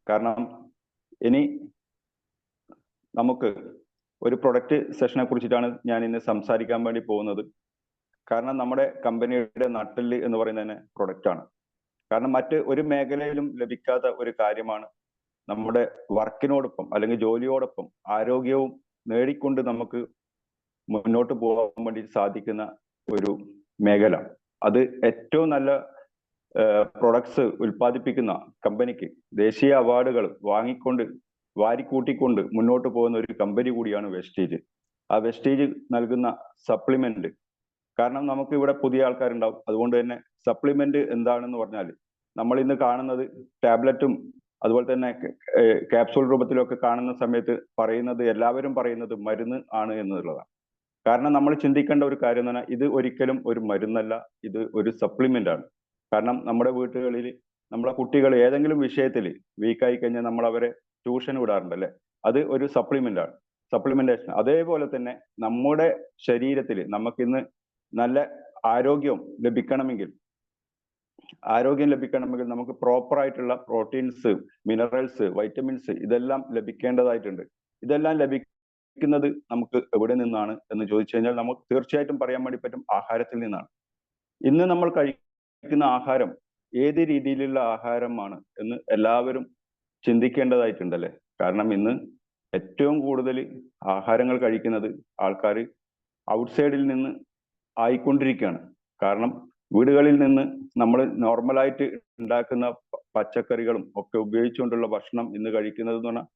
കാരണം ഇനി നമുക്ക് ഒരു പ്രൊഡക്റ്റ് സെഷനെ കുറിച്ചിട്ടാണ് ഞാൻ ഇന്ന് സംസാരിക്കാൻ വേണ്ടി പോകുന്നത്. കാരണം നമ്മുടെ കമ്പനിയുടെ നട്ടെല്ല് എന്ന് പറയുന്നത് തന്നെ പ്രൊഡക്റ്റ് ആണ്. കാരണം മറ്റ് ഒരു മേഖലയിലും ലഭിക്കാത്ത ഒരു കാര്യമാണ് നമ്മുടെ വർക്കിനോടൊപ്പം അല്ലെങ്കിൽ ജോലിയോടൊപ്പം ആരോഗ്യവും നേടിക്കൊണ്ട് നമുക്ക് മുന്നോട്ട് പോകാൻ വേണ്ടി സാധിക്കുന്ന ഒരു മേഖല. അത് ഏറ്റവും നല്ല പ്രൊഡക്ട്സ് ഉൽപ്പാദിപ്പിക്കുന്ന കമ്പനിക്ക് ദേശീയ അവാർഡുകൾ വാരിക്കൂട്ടിക്കൊണ്ട് മുന്നോട്ട് പോകുന്ന ഒരു കമ്പനി കൂടിയാണ് വെസ്റ്റീജ്. ആ വെസ്റ്റീജ് നൽകുന്ന സപ്ലിമെന്റ്, കാരണം നമുക്ക് ഇവിടെ പുതിയ ആൾക്കാരുണ്ടാവും, അതുകൊണ്ട് തന്നെ സപ്ലിമെന്റ് എന്താണെന്ന് പറഞ്ഞാൽ നമ്മൾ ഇന്ന് കാണുന്നത് ടാബ്ലറ്റും അതുപോലെ തന്നെ ക്യാപ്സൂൾ രൂപത്തിലൊക്കെ കാണുന്ന സമയത്ത് എല്ലാവരും പറയുന്നത് മരുന്ന് ആണ് എന്നുള്ളതാണ്. കാരണം നമ്മൾ ചിന്തിക്കേണ്ട ഒരു കാര്യം എന്ന് പറഞ്ഞാൽ ഇത് ഒരിക്കലും ഒരു മരുന്നല്ല, ഇത് ഒരു സപ്ലിമെന്റ് ആണ്. കാരണം നമ്മുടെ വീട്ടുകളിൽ നമ്മളെ കുട്ടികൾ ഏതെങ്കിലും വിഷയത്തിൽ വീക്കായി കഴിഞ്ഞാൽ നമ്മൾ അവരെ ട്യൂഷൻ വിടാറുണ്ടല്ലേ, അത് ഒരു സപ്ലിമെന്റ് ആണ്, സപ്ലിമെന്റേഷൻ. അതേപോലെ തന്നെ നമ്മുടെ ശരീരത്തിൽ നമുക്കിന്ന് നല്ല ആരോഗ്യം ലഭിക്കണമെങ്കിൽ നമുക്ക് പ്രോപ്പർ ആയിട്ടുള്ള പ്രോട്ടീൻസ്, മിനറൽസ്, വൈറ്റമിൻസ് ഇതെല്ലാം ലഭിക്കേണ്ടതായിട്ടുണ്ട്. ഇതെല്ലാം ലഭിക്കുന്നത് നമുക്ക് എവിടെ നിന്നാണ് എന്ന് ചോദിച്ചു കഴിഞ്ഞാൽ നമുക്ക് തീർച്ചയായിട്ടും പറയാൻ വേണ്ടി പറ്റും, ആഹാരത്തിൽ നിന്നാണ്. ഇന്ന് നമ്മൾ കഴിക്കുന്ന ആഹാരം ഏത് രീതിയിലുള്ള ആഹാരമാണ് എന്ന് എല്ലാവരും ചിന്തിക്കേണ്ടതായിട്ടുണ്ടല്ലേ. കാരണം ഇന്ന് ഏറ്റവും കൂടുതൽ ആഹാരങ്ങൾ കഴിക്കുന്നത് ആൾക്കാർ ഔട്ട്സൈഡിൽ നിന്ന് ആയിക്കൊണ്ടിരിക്കുകയാണ്. കാരണം വീടുകളിൽ നിന്ന് നമ്മൾ നോർമലായിട്ട് ഉണ്ടാക്കുന്ന പച്ചക്കറികളും ഒക്കെ ഉപയോഗിച്ചുകൊണ്ടുള്ള ഭക്ഷണം ഇന്ന് കഴിക്കുന്നത് എന്ന് പറഞ്ഞാൽ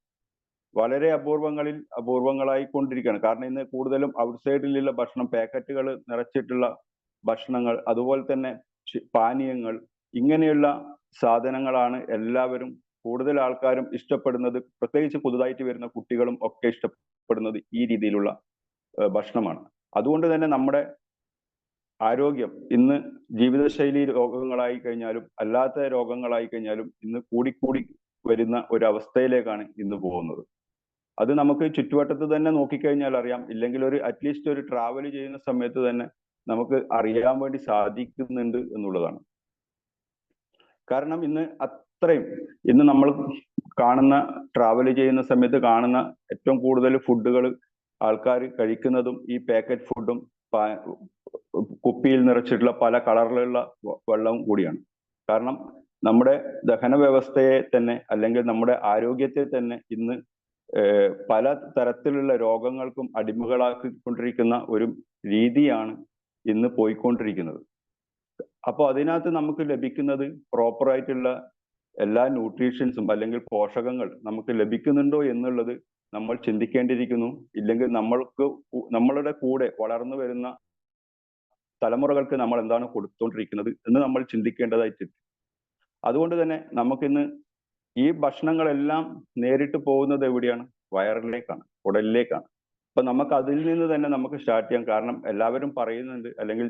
വളരെ അപൂർവങ്ങളായിക്കൊണ്ടിരിക്കുകയാണ്. കാരണം ഇന്ന് കൂടുതലും ഔട്ട്സൈഡിലുള്ള ഭക്ഷണം, പാക്കറ്റുകൾ നിറച്ചിട്ടുള്ള ഭക്ഷണങ്ങൾ, അതുപോലെ തന്നെ പാനീയങ്ങൾ, ഇങ്ങനെയുള്ള സാധനങ്ങളാണ് എല്ലാവരും കൂടുതൽ ആൾക്കാരും ഇഷ്ടപ്പെടുന്നത്. പ്രത്യേകിച്ച് പുതുതായിട്ട് വരുന്ന കുട്ടികളും ഒക്കെ ഇഷ്ടപ്പെടുന്നത് ഈ രീതിയിലുള്ള ഭക്ഷണമാണ്. അതുകൊണ്ട് തന്നെ നമ്മുടെ ആരോഗ്യം ഇന്ന് ജീവിതശൈലി രോഗങ്ങളായി കഴിഞ്ഞാലും അല്ലാത്ത രോഗങ്ങളായി കഴിഞ്ഞാലും ഇന്ന് കൂടിക്കൂടി വരുന്ന ഒരു അവസ്ഥയിലേക്കാണ് ഇന്ന് പോകുന്നത്. അത് നമുക്ക് ചുറ്റുവട്ടത്ത് തന്നെ നോക്കിക്കഴിഞ്ഞാൽ അറിയാം, ഇല്ലെങ്കിൽ അറ്റ്ലീസ്റ്റ് ഒരു ട്രാവൽ ചെയ്യുന്ന സമയത്ത് തന്നെ നമുക്ക് അറിയാൻ വേണ്ടി സാധിക്കുന്നുണ്ട് എന്നുള്ളതാണ്. കാരണം ഇന്ന് നമ്മൾ കാണുന്ന, ട്രാവൽ ചെയ്യുന്ന സമയത്ത് കാണുന്ന ഏറ്റവും കൂടുതൽ ഫുഡുകൾ ആൾക്കാർ കഴിക്കുന്നതും ഈ പാക്കറ്റ് ഫുഡും കുപ്പിയിൽ നിറച്ചിട്ടുള്ള പല കളറിലുള്ള വെള്ളവും കൂടിയാണ്. കാരണം നമ്മുടെ ദഹന വ്യവസ്ഥയെ തന്നെ അല്ലെങ്കിൽ നമ്മുടെ ആരോഗ്യത്തെ തന്നെ ഇന്ന് പല തരത്തിലുള്ള രോഗങ്ങൾക്കും അടിമകളാക്കിക്കൊണ്ടിരിക്കുന്ന ഒരു രീതിയാണ് ഇന്ന് പോയിക്കൊണ്ടിരിക്കുന്നത്. അപ്പോൾ അതിനകത്ത് നമുക്ക് ലഭിക്കുന്നത് പ്രോപ്പർ ആയിട്ടുള്ള എല്ലാ ന്യൂട്രീഷ്യൻസും അല്ലെങ്കിൽ പോഷകങ്ങൾ നമുക്ക് ലഭിക്കുന്നുണ്ടോ എന്നുള്ളത് നമ്മൾ ചിന്തിക്കേണ്ടിയിരിക്കുന്നു. ഇല്ലെങ്കിൽ നമ്മളുടെ കൂടെ വളർന്നു വരുന്ന തലമുറകൾക്ക് നമ്മൾ എന്താണ് കൊടുത്തുകൊണ്ടിരിക്കുന്നത് എന്ന് നമ്മൾ ചിന്തിക്കേണ്ടതായിട്ടുണ്ട്. അതുകൊണ്ട് തന്നെ നമുക്കിന്ന് ഈ ഭക്ഷണങ്ങളെല്ലാം നേരിട്ട് പോകുന്നത് എവിടെയാണ്? വയറിലേക്കാണ്, കുടലിലേക്കാണ്. അപ്പൊ നമുക്ക് അതിൽ നിന്ന് തന്നെ നമുക്ക് സ്റ്റാർട്ട് ചെയ്യാം. കാരണം എല്ലാവരും പറയുന്നുണ്ട്, അല്ലെങ്കിൽ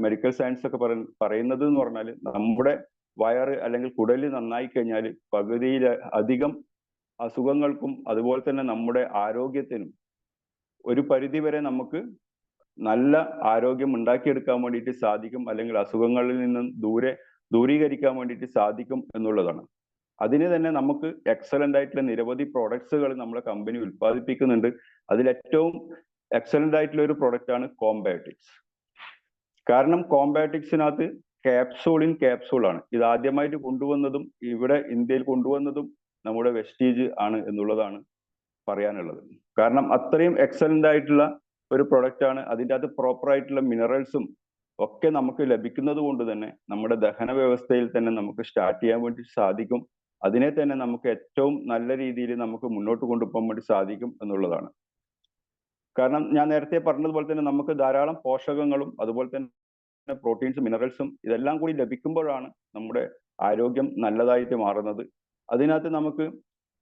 മെഡിക്കൽ സയൻസ് ഒക്കെ പറയുന്നത് എന്ന് പറഞ്ഞാൽ നമ്മുടെ വയറ് അല്ലെങ്കിൽ കുടല് നന്നായി കഴിഞ്ഞാൽ പകുതിയിൽ അധികം അസുഖങ്ങൾക്കും അതുപോലെ തന്നെ നമ്മുടെ ആരോഗ്യത്തിനും ഒരു പരിധി വരെ നമുക്ക് നല്ല ആരോഗ്യം ഉണ്ടാക്കിയെടുക്കാൻ വേണ്ടിയിട്ട് സാധിക്കും, അല്ലെങ്കിൽ അസുഖങ്ങളിൽ നിന്നും ദൂരീകരിക്കാൻ വേണ്ടിയിട്ട് സാധിക്കും എന്നുള്ളതാണ്. അതിന് തന്നെ നമുക്ക് എക്സലന്റ് ആയിട്ടുള്ള നിരവധി പ്രോഡക്ട്സുകൾ നമ്മുടെ കമ്പനി ഉൽപ്പാദിപ്പിക്കുന്നുണ്ട്. അതിലേറ്റവും എക്സലന്റ് ആയിട്ടുള്ള ഒരു പ്രൊഡക്റ്റ് ആണ് കോംബയോട്ടിക്സ്. കാരണം കോംബയോട്ടിക്സിനകത്ത് ക്യാപ്സൂളാണ് ഇത് ആദ്യമായിട്ട് കൊണ്ടുവന്നതും, ഇവിടെ ഇന്ത്യയിൽ കൊണ്ടുവന്നതും നമ്മുടെ വെസ്റ്റീജ് ആണ് എന്നുള്ളതാണ് പറയാനുള്ളത്. കാരണം അത്രയും എക്സലന്റ് ആയിട്ടുള്ള ഒരു പ്രൊഡക്റ്റ് ആണ്. അതിൻ്റെ അകത്ത് പ്രോപ്പർ ആയിട്ടുള്ള മിനറൽസും ഒക്കെ നമുക്ക് ലഭിക്കുന്നത് കൊണ്ട് തന്നെ നമ്മുടെ ദഹന വ്യവസ്ഥയിൽ തന്നെ നമുക്ക് സ്റ്റാർട്ട് ചെയ്യാൻ വേണ്ടി സാധിക്കും. അതിനെ തന്നെ നമുക്ക് ഏറ്റവും നല്ല രീതിയിൽ നമുക്ക് മുന്നോട്ട് കൊണ്ടുപോകാൻ വേണ്ടി സാധിക്കും എന്നുള്ളതാണ്. കാരണം ഞാൻ നേരത്തെ പറഞ്ഞതുപോലെ തന്നെ നമുക്ക് ധാരാളം പോഷകങ്ങളും അതുപോലെ തന്നെ പ്രോട്ടീൻസും മിനറൽസും ഇതെല്ലാം കൂടി ലഭിക്കുമ്പോഴാണ് നമ്മുടെ ആരോഗ്യം നല്ലതായിട്ട് മാറുന്നത്. അതിനകത്ത് നമുക്ക്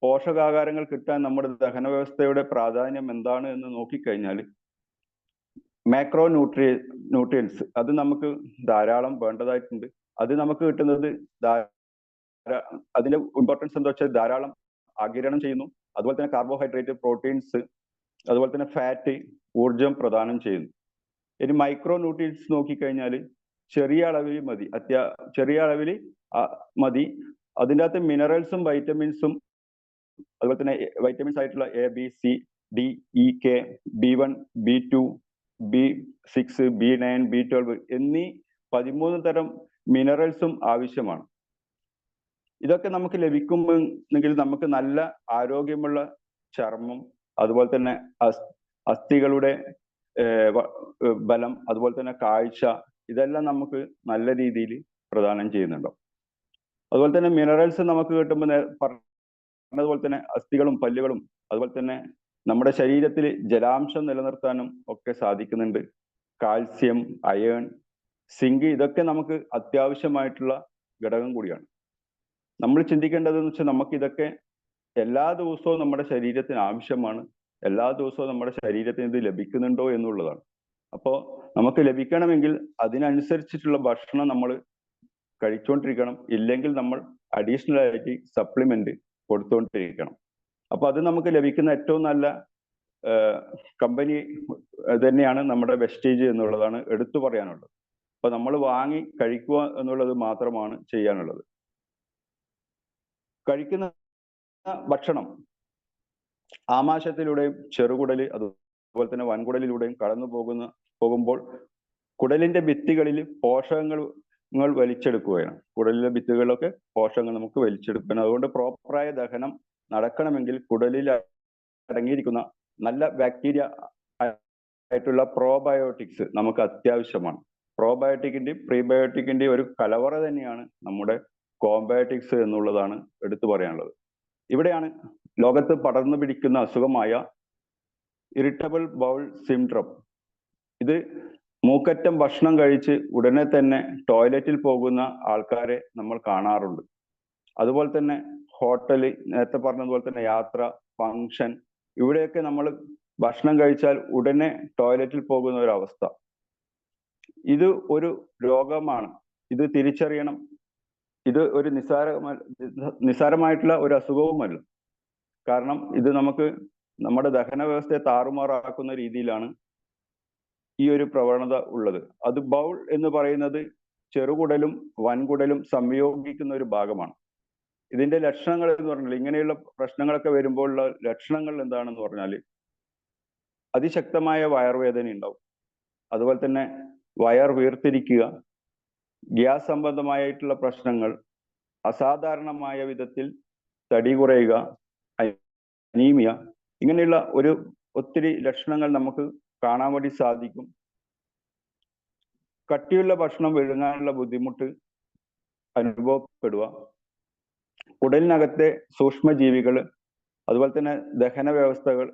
പോഷകാഹാരങ്ങൾ കിട്ടാൻ നമ്മുടെ ദഹന വ്യവസ്ഥയുടെ പ്രാധാന്യം എന്താണ് എന്ന് നോക്കിക്കഴിഞ്ഞാൽ മാക്രോ ന്യൂട്രിയൻസ് അത് നമുക്ക് ധാരാളം വേണ്ടതായിട്ടുണ്ട്. അത് നമുക്ക് കിട്ടുന്നത് അതിന്റെ ഇമ്പോർട്ടൻസ് എന്താ വെച്ചാൽ ധാരാളം ആഗിരണം ചെയ്യുന്നു. അതുപോലെ തന്നെ കാർബോഹൈഡ്രേറ്റ്, പ്രോട്ടീൻസ്, അതുപോലെ തന്നെ ഫാറ്റ്, ഊർജം പ്രദാനം ചെയ്യുന്നു. ഇനി മൈക്രോ ന്യൂട്രിയൻസ് നോക്കിക്കഴിഞ്ഞാൽ ചെറിയ അളവിൽ മതി അതിൻ്റെ അകത്ത് മിനറൽസും വൈറ്റമിൻസും അതുപോലെ തന്നെ വൈറ്റമിൻസ് ആയിട്ടുള്ള A, B, C, D, E, K, B1, B2, B6, B9, B12 എന്നീ 13 തരം മിനറൽസും ആവശ്യമാണ്. ഇതൊക്കെ നമുക്ക് ലഭിക്കുമെങ്കിൽ നമുക്ക് നല്ല ആരോഗ്യമുള്ള ചർമ്മം, അതുപോലെ തന്നെ അസ്ഥികളുടെ ബലം, അതുപോലെ തന്നെ കാഴ്ച, ഇതെല്ലാം നമുക്ക് നല്ല രീതിയിൽ പ്രദാനം ചെയ്യുന്നുണ്ടോ. അതുപോലെ തന്നെ മിനറൽസ് നമുക്ക് കിട്ടുമ്പോൾ പറഞ്ഞതുപോലെ തന്നെ അസ്ഥികളും പല്ലുകളും അതുപോലെ തന്നെ നമ്മുടെ ശരീരത്തിൽ ജലാംശം നിലനിർത്താനും ഒക്കെ സാധിക്കുന്നുണ്ട്. കാൽസ്യം, അയേൺ, സിങ്ക് ഇതൊക്കെ നമുക്ക് അത്യാവശ്യമായിട്ടുള്ള ഘടകം കൂടിയാണ്. നമ്മൾ ചിന്തിക്കേണ്ടതെന്ന് വെച്ചാൽ നമുക്ക് ഇതൊക്കെ എല്ലാ ദിവസവും നമ്മുടെ ശരീരത്തിന് ആവശ്യമാണ്. എല്ലാ ദിവസവും നമ്മുടെ ശരീരത്തിന് ഇത് ലഭിക്കുന്നുണ്ടോ എന്നുള്ളതാണ്. അപ്പോൾ നമുക്ക് ലഭിക്കണമെങ്കിൽ അതിനനുസരിച്ചിട്ടുള്ള ഭക്ഷണം നമ്മൾ കഴിച്ചുകൊണ്ടിരിക്കണം. ഇല്ലെങ്കിൽ നമ്മൾ അഡീഷണൽ ആയിട്ട് സപ്ലിമെന്റ് കൊടുത്തുകൊണ്ടിരിക്കണം. അപ്പൊ അത് നമുക്ക് ലഭിക്കുന്ന ഏറ്റവും നല്ല കമ്പനി തന്നെയാണ് നമ്മുടെ വെസ്റ്റേജ് എന്നുള്ളതാണ് എടുത്തു പറയാനുള്ളത്. അപ്പൊ നമ്മൾ വാങ്ങി കഴിക്കുക എന്നുള്ളത് മാത്രമാണ് ചെയ്യാനുള്ളത്. കഴിക്കുന്ന ഭക്ഷണം ആമാശയത്തിലൂടെയും ചെറുകുടല് അതുപോലെ തന്നെ വൻകുടലിലൂടെയും കടന്നു പോകുമ്പോൾ കുടലിന്റെ ഭിത്തികളിൽ പോഷകങ്ങൾ വലിച്ചെടുക്കുകയാണ്. കുടലിലെ ഭിത്തികളിലൊക്കെ പോഷകങ്ങൾ നമുക്ക് വലിച്ചെടുക്കണം. അതുകൊണ്ട് പ്രോപ്പറായ ദഹനം നടക്കണമെങ്കിൽ കുടലിൽ അടങ്ങിയിരിക്കുന്ന നല്ല ബാക്ടീരിയ ആയിട്ടുള്ള പ്രോബയോട്ടിക്സ് നമുക്ക് അത്യാവശ്യമാണ്. പ്രോബയോട്ടിക്കിന്റെയും പ്രീബയോട്ടിക്കിന്റെയും ഒരു കലവറ തന്നെയാണ് നമ്മുടെ കോംബയോട്ടിക്സ് എന്നുള്ളതാണ് എടുത്തു പറയാനുള്ളത്. ഇവിടെയാണ് ലോകത്ത് പടർന്നു പിടിക്കുന്ന അസുഖമായ ഇറിറ്റബിൾ ബൗൾ സിൻഡ്രോം. ഇത് മൂക്കറ്റം ഭക്ഷണം കഴിച്ച് ഉടനെ തന്നെ ടോയ്ലറ്റിൽ പോകുന്ന ആൾക്കാരെ നമ്മൾ കാണാറുണ്ട്. അതുപോലെ തന്നെ ഹോട്ടല്, നേരത്തെ പറഞ്ഞതുപോലെ തന്നെ യാത്ര, ഫങ്ഷൻ, ഇവിടെയൊക്കെ നമ്മൾ ഭക്ഷണം കഴിച്ചാൽ ഉടനെ ടോയ്ലറ്റിൽ പോകുന്ന ഒരു അവസ്ഥ. ഇത് ഒരു രോഗമാണ്. ഇത് തിരിച്ചറിയണം. ഇത് ഒരു നിസ്സാരമായിട്ടുള്ള ഒരു അസുഖവുമല്ല. കാരണം ഇത് നമുക്ക് നമ്മുടെ ദഹന വ്യവസ്ഥയെ താറുമാറാക്കുന്ന രീതിയിലാണ് ഈ ഒരു പ്രവണത ഉള്ളത്. അത് ബൗൾ എന്ന് പറയുന്നത് ചെറുകുടലും വൻകുടലും സംയോഗിക്കുന്ന ഒരു ഭാഗമാണ്. ഇതിന്റെ ലക്ഷണങ്ങൾ എന്ന് പറഞ്ഞാൽ, ഇങ്ങനെയുള്ള പ്രശ്നങ്ങളൊക്കെ വരുമ്പോഴുള്ള ലക്ഷണങ്ങൾ എന്താണെന്ന് പറഞ്ഞാൽ, അതിശക്തമായ വയറുവേദന ഉണ്ടാവും. അതുപോലെ തന്നെ വയർ വീർത്തിരിക്കുക, ഗ്യാസ് സംബന്ധമായിട്ടുള്ള പ്രശ്നങ്ങൾ, അസാധാരണമായ വിധത്തിൽ തടി കുറയുക, അനീമിയ, ഇങ്ങനെയുള്ള ഒത്തിരി ലക്ഷണങ്ങൾ നമുക്ക് കാണാൻ വേണ്ടി സാധിക്കും. കട്ടിയുള്ള ഭക്ഷണം വിഴുങ്ങാനുള്ള ബുദ്ധിമുട്ട് അനുഭവപ്പെടുക, കുടലിനകത്തെ സൂക്ഷ്മജീവികൾ, അതുപോലെ തന്നെ ദഹന വ്യവസ്ഥകൾ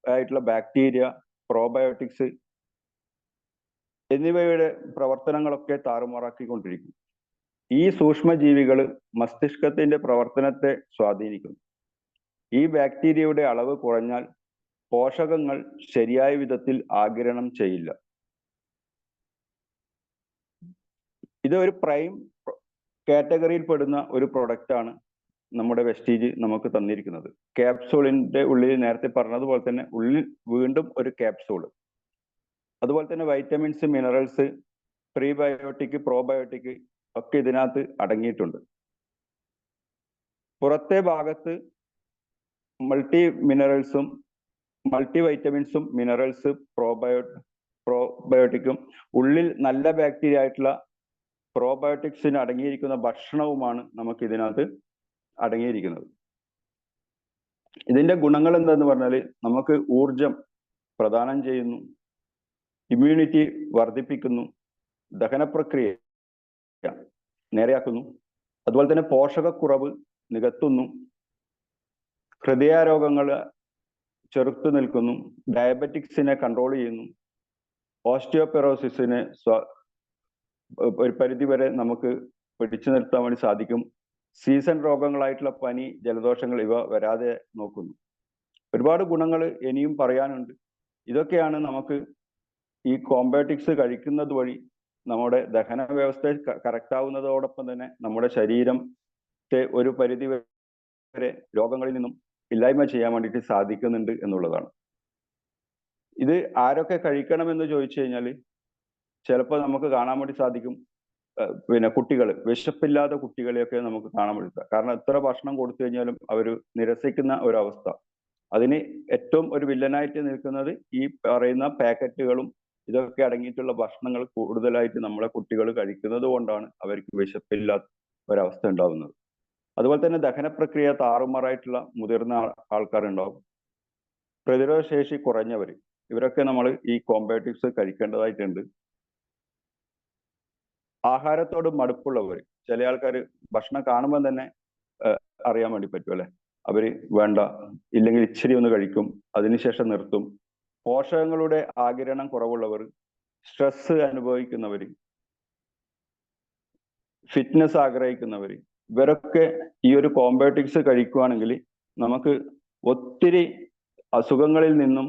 ആയിട്ടുള്ള ബാക്ടീരിയ, പ്രോബയോട്ടിക്സ് എന്നിവയുടെ പ്രവർത്തനങ്ങളൊക്കെ താറുമാറാക്കിക്കൊണ്ടിരിക്കും. ഈ സൂക്ഷ്മജീവികൾ മസ്തിഷ്കത്തിന്റെ പ്രവർത്തനത്തെ സ്വാധീനിക്കുന്നു. ഈ ബാക്ടീരിയയുടെ അളവ് കുറഞ്ഞാൽ പോഷകങ്ങൾ ശരിയായ വിധത്തിൽ ആഗിരണം ചെയ്യില്ല. ഇത് ഒരു പ്രൈം കാറ്റഗറിയിൽ പെടുന്ന ഒരു പ്രൊഡക്റ്റ് ആണ് നമ്മുടെ വെസ്റ്റീജ് നമുക്ക് തന്നിരിക്കുന്നത്. ക്യാപ്സൂളിന്റെ ഉള്ളിൽ നേരത്തെ പറഞ്ഞതുപോലെ തന്നെ ഉള്ളിൽ വീണ്ടും ഒരു ക്യാപ്സൂൾ. അതുപോലെ തന്നെ വൈറ്റമിൻസ്, മിനറൽസ്, പ്രീബയോട്ടിക്, പ്രോബയോട്ടിക് ഒക്കെ ഇതിനകത്ത് അടങ്ങിയിട്ടുണ്ട്. പുറത്തെ ഭാഗത്ത് മൾട്ടി മിനറൽസും മൾട്ടി വൈറ്റമിൻസും മിനറൽസ് പ്രോബയോട്ടിക്കും ഉള്ളിൽ നല്ല ബാക്ടീരിയ ആയിട്ടുള്ള പ്രോബയോട്ടിക്സിന് അടങ്ങിയിരിക്കുന്ന ഭക്ഷണവുമാണ് നമുക്ക് ഇതിനകത്ത് അടങ്ങിയിരിക്കുന്നത്. ഇതിന്റെ ഗുണങ്ങൾ എന്താന്ന് പറഞ്ഞാൽ, നമുക്ക് ഊർജം പ്രദാനം ചെയ്യുന്നു, ഇമ്മ്യൂണിറ്റി വർദ്ധിപ്പിക്കുന്നു, ദഹനപ്രക്രിയ നേരെയാക്കുന്നു, അതുപോലെ തന്നെ പോഷകക്കുറവ് നികത്തുന്നു, ഹൃദയാരോഗങ്ങൾ ചെറുത്തു നിൽക്കുന്നു, ഡയബറ്റിക്സിനെ കൺട്രോൾ ചെയ്യുന്നു, ഓസ്റ്റിയോപെറോസിസിനെ ഒരു പരിധിവരെ നമുക്ക് പിടിച്ചു നിർത്താൻ വേണ്ടി സാധിക്കും. സീസൺ രോഗങ്ങളായിട്ടുള്ള പനി, ജലദോഷങ്ങൾ ഇവ വരാതെ നോക്കുന്നു. ഒരുപാട് ഗുണങ്ങൾ ഇനിയും പറയാനുണ്ട്. ഇതൊക്കെയാണ് നമുക്ക് ഈ കോംബയോട്ടിക്സ് കഴിക്കുന്നത് വഴി നമ്മുടെ ദഹന വ്യവസ്ഥ കറക്റ്റ് ആവുന്നതോടൊപ്പം തന്നെ നമ്മുടെ ശരീരത്തെ ഒരു പരിധി വരെ രോഗങ്ങളിൽ നിന്നും ഇല്ലായ്മ ചെയ്യാൻ വേണ്ടിയിട്ട് സാധിക്കുന്നുണ്ട് എന്നുള്ളതാണ്. ഇത് ആരൊക്കെ കഴിക്കണമെന്ന് ചോദിച്ചു കഴിഞ്ഞാൽ ചിലപ്പോൾ നമുക്ക് കാണാൻ വേണ്ടി സാധിക്കും, പിന്നെ കുട്ടികൾ, വിശപ്പില്ലാത്ത കുട്ടികളെയൊക്കെ നമുക്ക് കാണാൻ പറ്റുക. കാരണം എത്ര ഭക്ഷണം കൊടുത്തു കഴിഞ്ഞാലും അവർ നിരസിക്കുന്ന ഒരവസ്ഥ. അതിന് ഏറ്റവും ഒരു വില്ലനായിട്ട് നിൽക്കുന്നത് ഈ പറയുന്ന പാക്കറ്റുകളും ഇതൊക്കെ അടങ്ങിയിട്ടുള്ള ഭക്ഷണങ്ങൾ കൂടുതലായിട്ട് നമ്മളെ കുട്ടികൾ കഴിക്കുന്നത് കൊണ്ടാണ് അവർക്ക് വിശപ്പില്ലാത്ത ഒരവസ്ഥ ഉണ്ടാവുന്നത്. അതുപോലെ തന്നെ ദഹന പ്രക്രിയ താറുമാറായിട്ടുള്ള മുതിർന്ന ആൾക്കാരുണ്ടാവും, പ്രതിരോധ ശേഷി കുറഞ്ഞവർ, ഇവരൊക്കെ നമ്മൾ ഈ കോംബയോട്ടിക്സ് കഴിക്കേണ്ടതായിട്ടുണ്ട്. ആഹാരത്തോട് മടുപ്പുള്ളവർ, ചില ആൾക്കാർ ഭക്ഷണം കാണുമ്പോൾ തന്നെ അറിയാൻ വേണ്ടി പറ്റും അല്ലെ, അവര് വേണ്ട, ഇല്ലെങ്കിൽ ഇച്ചിരി ഒന്ന് കഴിക്കും, അതിനുശേഷം നിർത്തും. പോഷകങ്ങളുടെ ആഗിരണം കുറവുള്ളവർ, സ്ട്രെസ് അനുഭവിക്കുന്നവർ, ഫിറ്റ്നസ് ആഗ്രഹിക്കുന്നവർ, ഇവരൊക്കെ ഈ ഒരു കോംബയോട്ടിക്സ് കഴിക്കുകയാണെങ്കിൽ നമുക്ക് ഒത്തിരി അസുഖങ്ങളിൽ നിന്നും,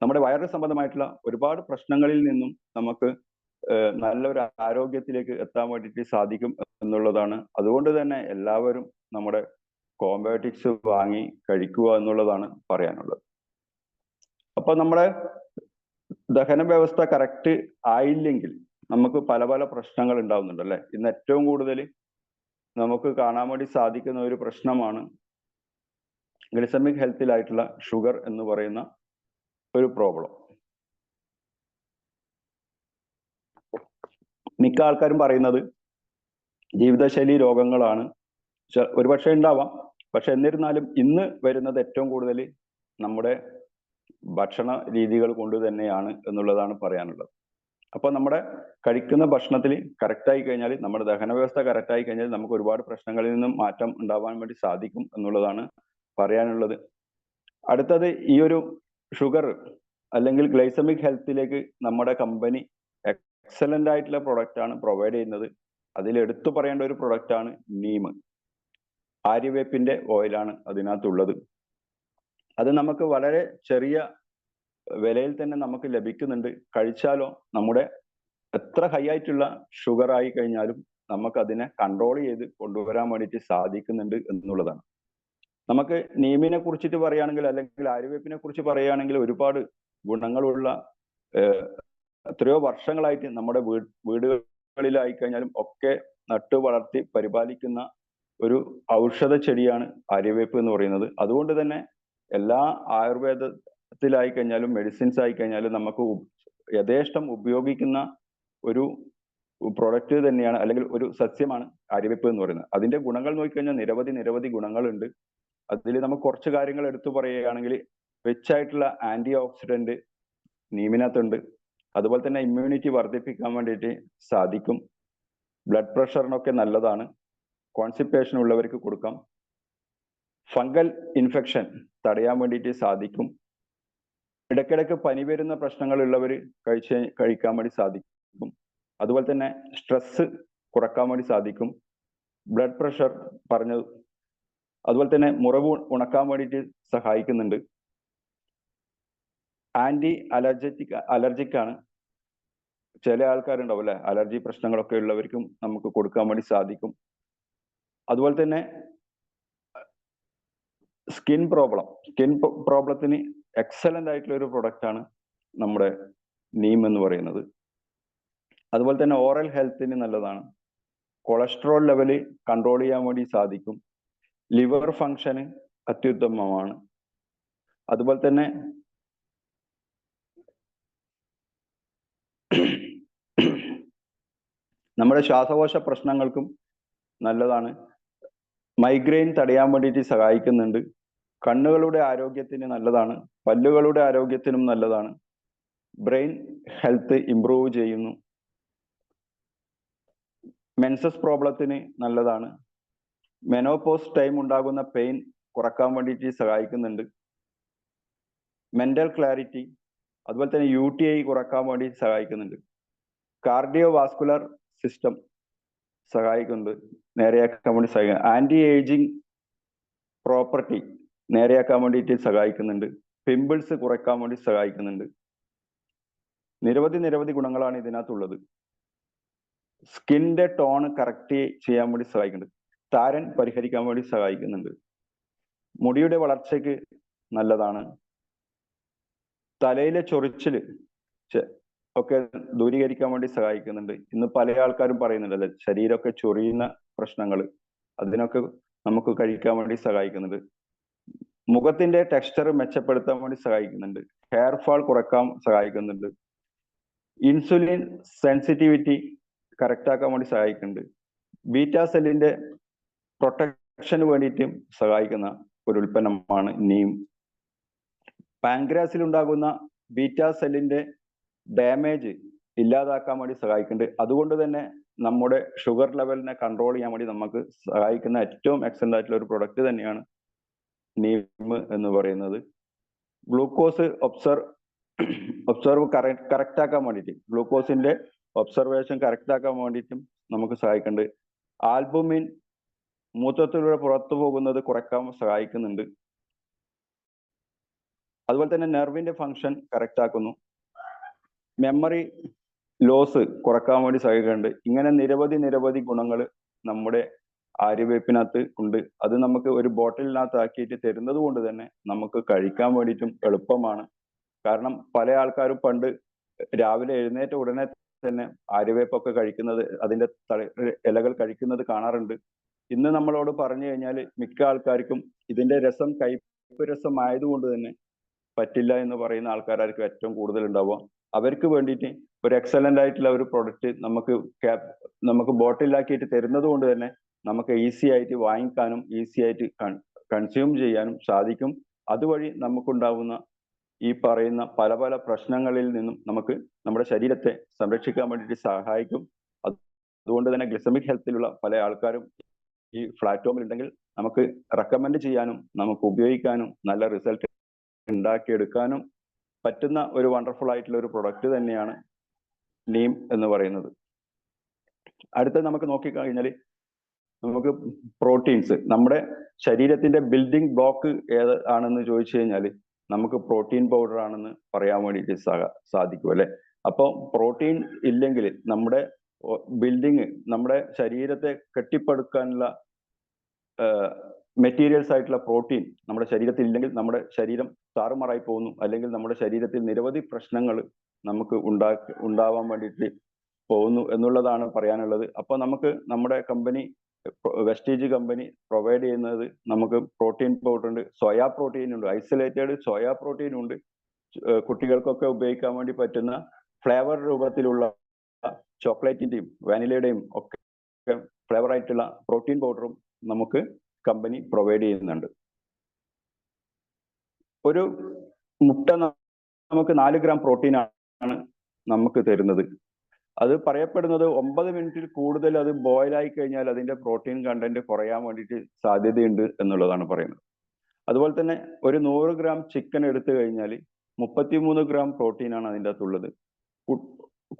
നമ്മുടെ വയറ് സംബന്ധമായിട്ടുള്ള ഒരുപാട് പ്രശ്നങ്ങളിൽ നിന്നും നമുക്ക് നല്ലൊരു ആരോഗ്യത്തിലേക്ക് എത്താൻ വേണ്ടിയിട്ട് സാധിക്കും എന്നുള്ളതാണ്. അതുകൊണ്ട് തന്നെ എല്ലാവരും നമ്മുടെ കോംബയോട്ടിക്സ് വാങ്ങി കഴിക്കുക എന്നുള്ളതാണ് പറയാനുള്ളത്. അപ്പൊ നമ്മുടെ ദഹന വ്യവസ്ഥ കറക്റ്റ് ആയില്ലെങ്കിൽ നമുക്ക് പല പല പ്രശ്നങ്ങൾ ഉണ്ടാവുന്നുണ്ട് അല്ലെ. ഇന്ന് ഏറ്റവും കൂടുതൽ നമുക്ക് കാണാൻ വേണ്ടി സാധിക്കുന്ന ഒരു പ്രശ്നമാണ് ഗ്ലിസമിക് ഹെൽത്തിലായിട്ടുള്ള ഷുഗർ എന്ന് പറയുന്ന ഒരു പ്രോബ്ലം. മിക്ക ആൾക്കാരും പറയുന്നത് ജീവിതശൈലി രോഗങ്ങളാണ്, ഒരുപക്ഷെ ഉണ്ടാവാം. പക്ഷെ എന്നിരുന്നാലും ഇന്ന് വരുന്നത് ഏറ്റവും കൂടുതൽ നമ്മുടെ ഭക്ഷണ രീതികൾ കൊണ്ട് തന്നെയാണ് എന്നുള്ളതാണ് പറയാനുള്ളത്. അപ്പൊ നമ്മുടെ കഴിക്കുന്ന ഭക്ഷണത്തിൽ കറക്റ്റായി കഴിഞ്ഞാൽ, നമ്മുടെ ദഹന വ്യവസ്ഥ കറക്റ്റായി കഴിഞ്ഞാൽ നമുക്ക് ഒരുപാട് പ്രശ്നങ്ങളിൽ നിന്നും മാറ്റം ഉണ്ടാവാൻ വേണ്ടി സാധിക്കും എന്നുള്ളതാണ് പറയാനുള്ളത്. അടുത്തത്, ഈ ഒരു ഷുഗർ അല്ലെങ്കിൽ ഗ്ലൈസമിക് ഹെൽത്തിലേക്ക് നമ്മുടെ കമ്പനി എക്സലന്റ് ആയിട്ടുള്ള പ്രൊഡക്റ്റ് ആണ് പ്രൊവൈഡ് ചെയ്യുന്നത്. അതിൽ എടുത്തു പറയേണ്ട ഒരു പ്രൊഡക്റ്റ് ആണ് നീം. ആര്യവേപ്പിന്റെ ഓയിലാണ് അതിനകത്തുള്ളത്. അത് നമുക്ക് വളരെ ചെറിയ വിലയിൽ തന്നെ നമുക്ക് ലഭിക്കുന്നുണ്ട്. കഴിച്ചാലോ നമ്മുടെ എത്ര ഹൈ ആയിട്ടുള്ള ഷുഗർ ആയി കഴിഞ്ഞാലും നമുക്ക് അതിനെ കൺട്രോൾ ചെയ്ത് കൊണ്ടുവരാൻ വേണ്ടിയിട്ട് സാധിക്കുന്നുണ്ട് എന്നുള്ളതാണ്. നമുക്ക് നീമിനെ കുറിച്ചിട്ട് പറയുകയാണെങ്കിൽ, അല്ലെങ്കിൽ ആര്യവേപ്പിനെ കുറിച്ച് പറയുകയാണെങ്കിൽ, ഒരുപാട് ഗുണങ്ങളുള്ള എത്രയോ വർഷങ്ങളായിട്ട് നമ്മുടെ വീടുകളിലായി കഴിഞ്ഞാലും ഒക്കെ നട്ടു വളർത്തി പരിപാലിക്കുന്ന ഒരു ഔഷധ ചെടിയാണ് ആര്യവേപ്പ് എന്ന് പറയുന്നത്. അതുകൊണ്ട് തന്നെ എല്ലാ ആയുർവേദത്തിലായി കഴിഞ്ഞാലും മെഡിസിൻസ് ആയി കഴിഞ്ഞാലും നമുക്ക് യഥേഷ്ടം ഉപയോഗിക്കുന്ന ഒരു പ്രൊഡക്റ്റ് തന്നെയാണ്, അല്ലെങ്കിൽ ഒരു സസ്യമാണ് ആര്യവേപ്പ് എന്ന് പറയുന്നത്. അതിന്റെ ഗുണങ്ങൾ നോക്കിക്കഴിഞ്ഞാൽ നിരവധി ഗുണങ്ങളുണ്ട്. അതിൽ നമുക്ക് കുറച്ച് കാര്യങ്ങൾ എടുത്തു പറയുകയാണെങ്കിൽ, റിച്ച് ആയിട്ടുള്ള ആന്റി ഓക്സിഡന്റ് നീമിനകത്തുണ്ട്. അതുപോലെ തന്നെ ഇമ്മ്യൂണിറ്റി വർദ്ധിപ്പിക്കാൻ വേണ്ടിയിട്ട് സാധിക്കും. ബ്ലഡ് പ്രഷറിനൊക്കെ നല്ലതാണ്. കോൺസ്റ്റിപ്പേഷൻ ഉള്ളവർക്ക് കൊടുക്കാം. ഫംഗൽ ഇൻഫെക്ഷൻ തടയാൻ വേണ്ടിയിട്ട് സാധിക്കും. ഇടയ്ക്കിടയ്ക്ക് പനി വരുന്ന പ്രശ്നങ്ങൾ ഉള്ളവർ കഴിക്കാൻ വേണ്ടി സാധിക്കും. അതുപോലെ തന്നെ സ്ട്രെസ് കുറക്കാൻ വേണ്ടി സാധിക്കും. ബ്ലഡ് പ്രഷർ പറഞ്ഞത്. അതുപോലെ തന്നെ മുറിവ് ഉണക്കാൻ വേണ്ടിയിട്ട് സഹായിക്കുന്നുണ്ട്. ആന്റി അലർജിക് ആണ്. ചില ആൾക്കാരുണ്ടാവും അല്ലെ, അലർജി പ്രശ്നങ്ങളൊക്കെ ഉള്ളവർക്കും നമുക്ക് കൊടുക്കാൻ വേണ്ടി സാധിക്കും. അതുപോലെ തന്നെ സ്കിൻ പ്രോബ്ലത്തിന് എക്സലന്റ് ആയിട്ടുള്ള ഒരു പ്രൊഡക്റ്റ് ആണ് നമ്മുടെ നീം എന്ന് പറയുന്നത്. അതുപോലെ തന്നെ ഓറൽ ഹെൽത്തിന് നല്ലതാണ്. കൊളസ്ട്രോൾ ലെവല് കൺട്രോൾ ചെയ്യാൻ വേണ്ടി സാധിക്കും. ലിവർ ഫങ്ഷന് അത്യുത്തമമാണ്. അതുപോലെ തന്നെ നമ്മുടെ ശ്വാസകോശ പ്രശ്നങ്ങൾക്കും നല്ലതാണ്. മൈഗ്രെയിൻ തടയാൻ വേണ്ടിയിട്ട് സഹായിക്കുന്നുണ്ട്. കണ്ണുകളുടെ ആരോഗ്യത്തിന് നല്ലതാണ്. പല്ലുകളുടെ ആരോഗ്യത്തിനും നല്ലതാണ്. ബ്രെയിൻ ഹെൽത്ത് ഇംപ്രൂവ് ചെയ്യുന്നു. മെൻസസ് പ്രോബ്ലത്തിന് നല്ലതാണ്. മെനോപോസ് ടൈം ഉണ്ടാകുന്ന പെയിൻ കുറക്കാൻ വേണ്ടിയിട്ട് സഹായിക്കുന്നുണ്ട്. മെന്റൽ ക്ലാരിറ്റി, അതുപോലെ തന്നെ UTI കുറക്കാൻ വേണ്ടി സഹായിക്കുന്നുണ്ട്. കാർഡിയോ വാസ്കുലർ സിസ്റ്റം സഹായിക്കുന്നുണ്ട്, നേരെയാക്കാൻ വേണ്ടി സഹായിക്കുന്നു. ആന്റി ഏജിങ് പ്രോപ്പർട്ടി നേരെയാക്കാൻ വേണ്ടിയിട്ട് സഹായിക്കുന്നുണ്ട്. പിമ്പിൾസ് കുറയ്ക്കാൻ വേണ്ടി സഹായിക്കുന്നുണ്ട്. നിരവധി ഗുണങ്ങളാണ് ഇതിനകത്തുള്ളത്. സ്കിന്നിന്റെ ടോൺ കറക്റ്റ് ചെയ്യാൻ വേണ്ടി സഹായിക്കുന്നുണ്ട്. താരൻ പരിഹരിക്കാൻ വേണ്ടി സഹായിക്കുന്നുണ്ട്. മുടിയുടെ വളർച്ചയ്ക്ക് നല്ലതാണ്. തലയിലെ ചൊറിച്ചില് ഒക്കെ ദൂരീകരിക്കാൻ വേണ്ടി സഹായിക്കുന്നുണ്ട്. ഇന്ന് പല ആൾക്കാരും പറയുന്നുണ്ട് അല്ലെ, ശരീരമൊക്കെ ചൊറിയുന്ന പ്രശ്നങ്ങൾ, അതിനൊക്കെ നമുക്ക് കഴിക്കാൻ വേണ്ടി സഹായിക്കുന്നുണ്ട്. മുഖത്തിന്റെ ടെക്സ്ചർ മെച്ചപ്പെടുത്താൻ വേണ്ടി സഹായിക്കുന്നുണ്ട്. ഹെയർ ഫാൾ കുറക്കാൻ സഹായിക്കുന്നുണ്ട്. ഇൻസുലിൻ സെൻസിറ്റിവിറ്റി കറക്റ്റ് ആക്കാൻ വേണ്ടി സഹായിക്കുന്നുണ്ട്. ബീറ്റാ സെല്ലിന്റെ പ്രൊട്ടക്ഷന് വേണ്ടിയിട്ടും സഹായിക്കുന്ന ഒരു ഉൽപ്പന്നമാണ് നീം. പാൻക്രിയാസിൽ ഉണ്ടാകുന്ന ബീറ്റാ സെല്ലിന്റെ ഡാമേജ് ഇല്ലാതാക്കാൻ വേണ്ടി സഹായിക്കുന്നുണ്ട്. അതുകൊണ്ട് തന്നെ നമ്മുടെ ഷുഗർ ലെവലിനെ കൺട്രോൾ ചെയ്യാൻ വേണ്ടി നമുക്ക് സഹായിക്കുന്ന ഏറ്റവും എക്സലന്റ് ആയിട്ടുള്ള ഒരു പ്രൊഡക്റ്റ് തന്നെയാണ് നീം എന്ന് പറയുന്നത്. ഗ്ലൂക്കോസ് ഒബ്സർവ് കറക്റ്റ് ആക്കാൻ വേണ്ടിയിട്ട്, ഗ്ലൂക്കോസിന്റെ ഒബ്സർവേഷൻ കറക്റ്റ് ആക്കാൻ വേണ്ടിയിട്ടും നമുക്ക് സഹായിക്കുന്നുണ്ട്. ആൽബുമിൻ മൂത്രത്തിലൂടെ പുറത്തു പോകുന്നത് കുറയ്ക്കാൻ സഹായിക്കുന്നുണ്ട്. അതുപോലെ തന്നെ നെർവിന്റെ ഫങ്ഷൻ കറക്റ്റ് ആക്കുന്നു. മെമ്മറി ലോസ് കുറക്കാൻ വേണ്ടി സഹായിക്കുന്നുണ്ട്. ഇങ്ങനെ നിരവധി ഗുണങ്ങൾ നമ്മുടെ ആര്യവേപ്പിനകത്ത് ഉണ്ട്. അത് നമുക്ക് ഒരു ബോട്ടിലിനകത്ത് ആക്കിയിട്ട് തരുന്നത് കൊണ്ട് തന്നെ നമുക്ക് കഴിക്കാൻ വേണ്ടിയിട്ടും എളുപ്പമാണ്. കാരണം പല ആൾക്കാരും പണ്ട് രാവിലെ എഴുന്നേറ്റ ഉടനെ തന്നെ ആര്യവേപ്പൊക്കെ കഴിക്കുന്നത്, അതിന്റെ ഇലകൾ കഴിക്കുന്നത് കാണാറുണ്ട്. ഇന്ന് നമ്മളോട് പറഞ്ഞു കഴിഞ്ഞാൽ മിക്ക ആൾക്കാർക്കും ഇതിന്റെ രസം കയ്പ് രസം ആയതുകൊണ്ട് തന്നെ പറ്റില്ല എന്ന് പറയുന്ന ആൾക്കാരായിരിക്കും ഏറ്റവും കൂടുതൽ ഉണ്ടാവുക. അവർക്ക് വേണ്ടിയിട്ട് ഒരു എക്സലന്റ് ആയിട്ടുള്ള ഒരു പ്രൊഡക്റ്റ് നമുക്ക് ബോട്ടിലാക്കിയിട്ട് തരുന്നത് കൊണ്ട് തന്നെ നമുക്ക് ഈസി ആയിട്ട് വാങ്ങിക്കാനും ഈസി ആയിട്ട് കൺസ്യൂം ചെയ്യാനും സാധിക്കും. അതുവഴി നമുക്കുണ്ടാവുന്ന ഈ പറയുന്ന പല പ്രശ്നങ്ങളിൽ നിന്നും നമുക്ക് നമ്മുടെ ശരീരത്തെ സംരക്ഷിക്കാൻ വേണ്ടിയിട്ട് സഹായിക്കും. അതുകൊണ്ട് തന്നെ ഗ്ലിസമിക് ഹെൽത്തിലുള്ള പല ആൾക്കാരും ഈ പ്ലാറ്റ്ഫോമിൽ ഉണ്ടെങ്കിൽ നമുക്ക് റെക്കമെൻഡ് ചെയ്യാനും നമുക്ക് ഉപയോഗിക്കാനും നല്ല റിസൾട്ട് ഉണ്ടാക്കിയെടുക്കാനും പറ്റുന്ന ഒരു വണ്ടർഫുൾ ആയിട്ടുള്ള ഒരു പ്രൊഡക്റ്റ് തന്നെയാണ് നീം എന്ന് പറയുന്നത്. അടുത്ത നമുക്ക് നോക്കിക്കഴിഞ്ഞാൽ നമുക്ക് പ്രോട്ടീൻസ്, നമ്മുടെ ശരീരത്തിന്റെ ബിൽഡിംഗ് ബ്ലോക്ക് ഏത് ആണെന്ന് ചോദിച്ചു കഴിഞ്ഞാൽ നമുക്ക് പ്രോട്ടീൻ പൗഡർ ആണെന്ന് പറയാൻ വേണ്ടിയിട്ട് സാധിക്കും അല്ലെ. അപ്പോൾ പ്രോട്ടീൻ ഇല്ലെങ്കിൽ നമ്മുടെ ബിൽഡിങ്, നമ്മുടെ ശരീരത്തെ കെട്ടിപ്പടുക്കാനുള്ള മെറ്റീരിയൽസ് ആയിട്ടുള്ള പ്രോട്ടീൻ നമ്മുടെ ശരീരത്തിൽ ഇല്ലെങ്കിൽ നമ്മുടെ ശരീരം താറുമാറായി പോകുന്നു. അല്ലെങ്കിൽ നമ്മുടെ ശരീരത്തിൽ നിരവധി പ്രശ്നങ്ങൾ നമുക്ക് ഉണ്ടാവാൻ വേണ്ടിയിട്ട് പോകുന്നു എന്നുള്ളതാണ് പറയാനുള്ളത്. അപ്പൊ നമുക്ക് നമ്മുടെ കമ്പനി, വെസ്റ്റീജ് കമ്പനി പ്രൊവൈഡ് ചെയ്യുന്നത് നമുക്ക് പ്രോട്ടീൻ പൗഡർ ഉണ്ട്, സോയാ പ്രോട്ടീൻ ഉണ്ട്, ഐസൊലേറ്റഡ് സോയാ പ്രോട്ടീൻ ഉണ്ട്. കുട്ടികൾക്കൊക്കെ ഉപയോഗിക്കാൻ വേണ്ടി പറ്റുന്ന ഫ്ലേവർ രൂപത്തിലുള്ള ചോക്ലേറ്റിന്റെയും വാനിലയുടെയും ഒക്കെ ഫ്ലേവർ ആയിട്ടുള്ള പ്രോട്ടീൻ പൗഡറും നമുക്ക് കമ്പനി പ്രൊവൈഡ് ചെയ്യുന്നുണ്ട്. ഒരു മുട്ട നമുക്ക് 4 ഗ്രാം പ്രോട്ടീൻ ആണ് നമുക്ക് തരുന്നത്. അത് പറയപ്പെടുന്നത് 9 മിനിറ്റിൽ കൂടുതൽ അത് ബോയിൽ ആയി കഴിഞ്ഞാൽ അതിന്റെ പ്രോട്ടീൻ കണ്ടന്റ് കുറയാൻ വേണ്ടിയിട്ട് സാധ്യതയുണ്ട് എന്നുള്ളതാണ് പറയുന്നത്. അതുപോലെ തന്നെ ഒരു 100 ഗ്രാം ചിക്കൻ എടുത്തു കഴിഞ്ഞാൽ 33 ഗ്രാം പ്രോട്ടീൻ ആണ് അതിൻ്റെ അകത്തുള്ളത്.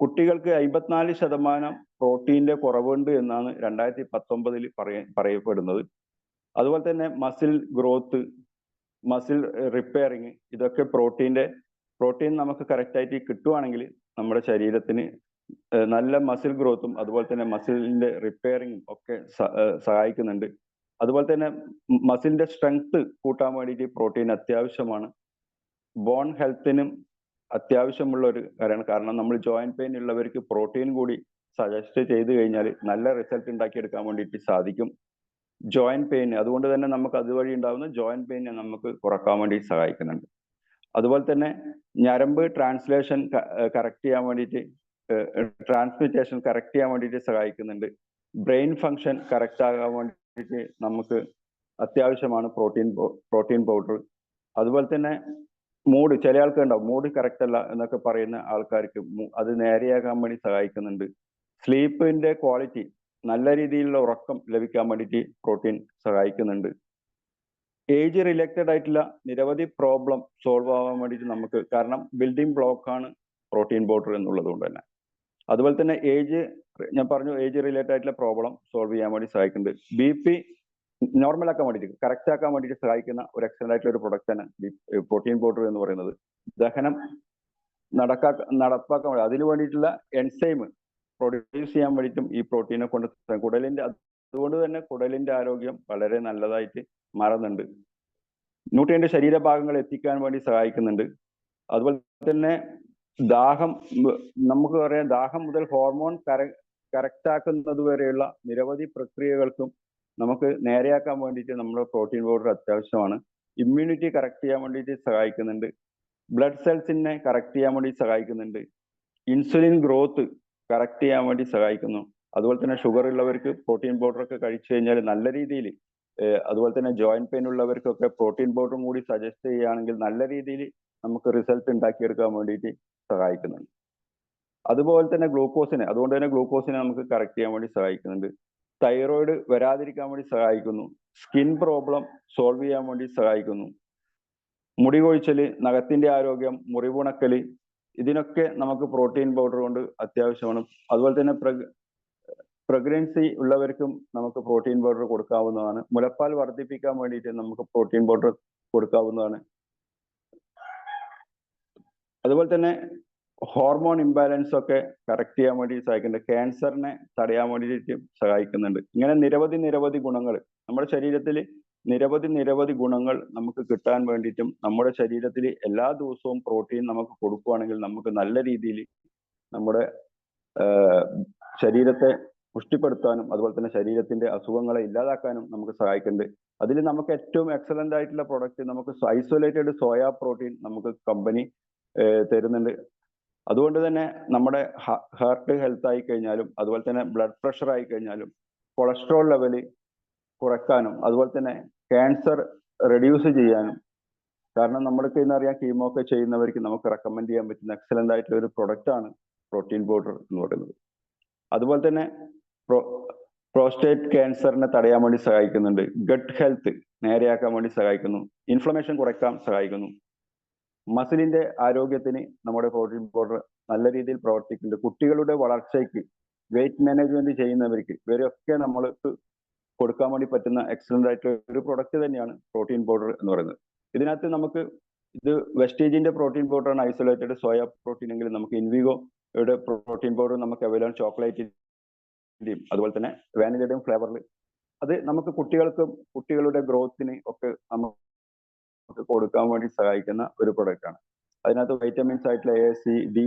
കുട്ടികൾക്ക് 54% പ്രോട്ടീന്റെ കുറവുണ്ട് എന്നാണ് 2019 പറയപ്പെടുന്നത്. അതുപോലെ തന്നെ മസിൽ ഗ്രോത്ത്, മസിൽ റിപ്പയറിങ്, ഇതൊക്കെ പ്രോട്ടീൻ നമുക്ക് കറക്റ്റായിട്ട് കിട്ടുവാണെങ്കിൽ നമ്മുടെ ശരീരത്തിന് നല്ല മസിൽ ഗ്രോത്തും അതുപോലെ തന്നെ മസിലിന്റെ റിപ്പയറിങ്ങും ഒക്കെ സഹായിക്കുന്നുണ്ട്. അതുപോലെ തന്നെ മസിലിന്റെ സ്ട്രെങ്ത് കൂട്ടാൻ വേണ്ടിയിട്ട് പ്രോട്ടീൻ അത്യാവശ്യമാണ്. ബോൺ ഹെൽത്തിനും അത്യാവശ്യമുള്ള ഒരു കാര്യമാണ്. കാരണം നമ്മൾ ജോയിന്റ് പെയിൻ ഉള്ളവർക്ക് പ്രോട്ടീൻ കൂടി സജസ്റ്റ് ചെയ്ത് കഴിഞ്ഞാൽ നല്ല റിസൾട്ട് ഉണ്ടാക്കിയെടുക്കാൻ വേണ്ടിയിട്ട് സാധിക്കും. ജോയിന്റ് പെയിൻ, അതുകൊണ്ട് തന്നെ നമുക്ക് അതുവഴി ഉണ്ടാകുന്ന ജോയിന്റ് പെയിനെ നമുക്ക് കുറക്കാൻ വേണ്ടി സഹായിക്കുന്നുണ്ട്. അതുപോലെ തന്നെ ഞരമ്പ് ട്രാൻസ്മിറ്റേഷൻ കറക്റ്റ് ചെയ്യാൻ വേണ്ടിയിട്ട് സഹായിക്കുന്നുണ്ട്. ബ്രെയിൻ ഫങ്ഷൻ കറക്റ്റ് ആകാൻ വേണ്ടിയിട്ട് നമുക്ക് അത്യാവശ്യമാണ് പ്രോട്ടീൻ പൗഡർ. അതുപോലെ തന്നെ മൂഡ്, ചില ആൾക്ക് ഉണ്ടാവും മൂഡ് കറക്റ്റ് അല്ല എന്നൊക്കെ പറയുന്ന ആൾക്കാർക്ക് അത് നേരെയാകാൻ വേണ്ടി സഹായിക്കുന്നുണ്ട്. സ്ലീപ്പിന്റെ ക്വാളിറ്റി, നല്ല രീതിയിലുള്ള ഉറക്കം ലഭിക്കാൻ വേണ്ടിയിട്ട് പ്രോട്ടീൻ സഹായിക്കുന്നുണ്ട്. ഏജ് റിലേറ്റഡ് ആയിട്ടുള്ള നിരവധി പ്രോബ്ലം സോൾവ് ആവാൻ വേണ്ടിയിട്ട് നമുക്ക്, കാരണം ബിൽഡിംഗ് ബ്ലോക്കാണ് പ്രോട്ടീൻ പൗഡർ എന്നുള്ളത് കൊണ്ട് തന്നെ. അതുപോലെ തന്നെ ഞാൻ പറഞ്ഞു ഏജ് റിലേറ്റഡ് ആയിട്ടുള്ള പ്രോബ്ലം സോൾവ് ചെയ്യാൻ വേണ്ടി സഹായിക്കുന്നുണ്ട്. BP നോർമൽ ആക്കാൻ വേണ്ടിയിട്ട്, കറക്റ്റ് ആക്കാൻ വേണ്ടിയിട്ട് സഹായിക്കുന്ന ഒരു എക്സലന്റ് ആയിട്ടുള്ള ഒരു പ്രൊഡക്റ്റ് ആണ് പ്രോട്ടീൻ പൗഡർ എന്ന് പറയുന്നത്. ദഹനം നടപ്പാക്കാൻ വേണ്ടി അതിനു വേണ്ടിയിട്ടുള്ള എൻസൈം പ്രൊഡ്യൂസ് ചെയ്യാൻ വേണ്ടിയിട്ടും ഈ പ്രോട്ടീനെ കൊണ്ട് അതുകൊണ്ട് തന്നെ കുടലിന്റെ ആരോഗ്യം വളരെ നല്ലതായിട്ട് മാറുന്നുണ്ട്. ന്യൂട്രിയന്റ് ശരീരഭാഗങ്ങൾ എത്തിക്കാൻ വേണ്ടി സഹായിക്കുന്നുണ്ട്. അതുപോലെ തന്നെ ദാഹം നമുക്ക് പറയാം, ദാഹം മുതൽ ഹോർമോൺ കറക്റ്റ് ആക്കുന്നത് വരെയുള്ള നിരവധി പ്രക്രിയകൾക്കും നമുക്ക് നേരെയാക്കാൻ വേണ്ടിയിട്ട് നമ്മുടെ പ്രോട്ടീൻ പൗഡർ അത്യാവശ്യമാണ്. ഇമ്മ്യൂണിറ്റി കറക്റ്റ് ചെയ്യാൻ വേണ്ടിയിട്ട് സഹായിക്കുന്നുണ്ട്. ബ്ലഡ് സെൽസിനെ കറക്റ്റ് ചെയ്യാൻ വേണ്ടി സഹായിക്കുന്നുണ്ട്. ഇൻസുലിൻ ഗ്രോത്ത് കറക്റ്റ് ചെയ്യാൻ വേണ്ടി സഹായിക്കുന്നു. അതുപോലെ തന്നെ ഷുഗർ ഉള്ളവർക്ക് പ്രോട്ടീൻ പൗഡർ ഒക്കെ കഴിച്ചു കഴിഞ്ഞാൽ നല്ല രീതിയിൽ, അതുപോലെ തന്നെ ജോയിന്റ് പെയിൻ ഉള്ളവർക്കൊക്കെ പ്രോട്ടീൻ പൗഡറും കൂടി സജസ്റ്റ് ചെയ്യുകയാണെങ്കിൽ നല്ല രീതിയിൽ നമുക്ക് റിസൾട്ട് ഉണ്ടാക്കിയെടുക്കാൻ വേണ്ടിയിട്ട് സഹായിക്കുന്നുണ്ട്. അതുപോലെ തന്നെ അതുകൊണ്ട് തന്നെ ഗ്ലൂക്കോസിനെ നമുക്ക് കറക്റ്റ് ചെയ്യാൻ വേണ്ടി സഹായിക്കുന്നുണ്ട്. തൈറോയിഡ് വരാതിരിക്കാൻ വേണ്ടി സഹായിക്കുന്നു. സ്കിൻ പ്രോബ്ലം സോൾവ് ചെയ്യാൻ വേണ്ടി സഹായിക്കുന്നു. മുടി കൊഴിച്ചല്, നഖത്തിന്റെ ആരോഗ്യം, മുറിവുണക്കല്, ഇതിനൊക്കെ നമുക്ക് പ്രോട്ടീൻ പൗഡർ കൊണ്ട് അത്യാവശ്യമാണ്. അതുപോലെ തന്നെ പ്രഗ്നൻസി ഉള്ളവർക്കും നമുക്ക് പ്രോട്ടീൻ പൗഡർ കൊടുക്കാവുന്നതാണ്. മുലപ്പാൽ വർദ്ധിപ്പിക്കാൻ വേണ്ടിയിട്ട് നമുക്ക് പ്രോട്ടീൻ പൗഡർ കൊടുക്കാവുന്നതാണ്. അതുപോലെ തന്നെ ഹോർമോൺ ഇംബാലൻസ് ഒക്കെ കറക്റ്റ് ചെയ്യാൻ വേണ്ടി സഹായിക്കുന്നുണ്ട്. ക്യാൻസറിനെ തടയാൻ വേണ്ടിയിട്ട് സഹായിക്കുന്നുണ്ട്. ഇങ്ങനെ നിരവധി ഗുണങ്ങൾ നമ്മുടെ ശരീരത്തിൽ, നിരവധി ഗുണങ്ങൾ നമുക്ക് കിട്ടാൻ വേണ്ടിയിട്ടും നമ്മുടെ ശരീരത്തിൽ എല്ലാ ദിവസവും പ്രോട്ടീൻ നമുക്ക് കൊടുക്കുകയാണെങ്കിൽ നമുക്ക് നല്ല രീതിയിൽ നമ്മുടെ ശരീരത്തെ പുഷ്ടിപ്പെടുത്താനും അതുപോലെ തന്നെ ശരീരത്തിന്റെ അസുഖങ്ങളെ ഇല്ലാതാക്കാനും നമുക്ക് സഹായിക്കുന്നുണ്ട്. അതിൽ നമുക്ക് ഏറ്റവും എക്സലന്റ് ആയിട്ടുള്ള പ്രൊഡക്റ്റ് നമുക്ക് ഐസൊലേറ്റഡ് സോയ പ്രോട്ടീൻ നമുക്ക് കമ്പനി തരുന്നുണ്ട്. അതുകൊണ്ട് തന്നെ നമ്മുടെ ഹാർട്ട് ഹെൽത്ത് ആയി കഴിഞ്ഞാലും അതുപോലെ തന്നെ ബ്ലഡ് പ്രഷർ ആയി കഴിഞ്ഞാലും കൊളസ്ട്രോൾ ലെവല് കുറയ്ക്കാനും അതുപോലെ തന്നെ ക്യാൻസർ റെഡ്യൂസ് ചെയ്യാനും, കാരണം നമ്മൾക്ക് ഇന്നറിയാം കീമോ ഒക്കെ ചെയ്യുന്നവർക്ക് നമുക്ക് റെക്കമെൻഡ് ചെയ്യാൻ പറ്റുന്ന എക്സലന്റ് ആയിട്ടുള്ള ഒരു പ്രൊഡക്റ്റ് ആണ് പ്രോട്ടീൻ പൗഡർ എന്ന് പറയുന്നത്. അതുപോലെ തന്നെ പ്രോസ്റ്റേറ്റ് ക്യാൻസറിനെ തടയാൻ വേണ്ടി സഹായിക്കുന്നുണ്ട്. ഗട്ട് ഹെൽത്ത് നേരെയാക്കാൻ വേണ്ടി സഹായിക്കുന്നു. ഇൻഫ്ലമേഷൻ കുറയ്ക്കാൻ സഹായിക്കുന്നു. മസിലിന്റെ ആരോഗ്യത്തിന് നമ്മുടെ പ്രോട്ടീൻ പൗഡർ നല്ല രീതിയിൽ പ്രവർത്തിക്കുന്നുണ്ട്. കുട്ടികളുടെ വളർച്ചയ്ക്ക്, വെയിറ്റ് മാനേജ്മെന്റ് ചെയ്യുന്നവർക്ക്, ഇവരൊക്കെ നമ്മൾക്ക് കൊടുക്കാൻ വേണ്ടി പറ്റുന്ന എക്സലന്റ് ആയിട്ടുള്ള ഒരു പ്രൊഡക്റ്റ് തന്നെയാണ് പ്രോട്ടീൻ പൗഡർ എന്ന് പറയുന്നത്. ഇതിനകത്ത് നമുക്ക് ഇത് വെസ്റ്റേജിന്റെ പ്രോട്ടീൻ പൗഡറാണ്, ഐസൊലേറ്റഡ് സോയ പ്രോട്ടീൻ എങ്കിൽ നമുക്ക് ഇൻവിഗോയുടെ പ്രോട്ടീൻ പൗഡർ നമുക്ക് അവൈലബിൾ, ചോക്ലേറ്റിന്റെയും അതുപോലെ തന്നെ വാനിലയുടെയും ഫ്ലേവറിൽ. അത് നമുക്ക് കുട്ടികളുടെ ഗ്രോത്തിന് ഒക്കെ നമുക്ക് കൊടുക്കാൻ വേണ്ടി സഹായിക്കുന്ന ഒരു പ്രൊഡക്റ്റ് ആണ്. അതിനകത്ത് വൈറ്റമിൻസ് ആയിട്ടുള്ള A, C, D,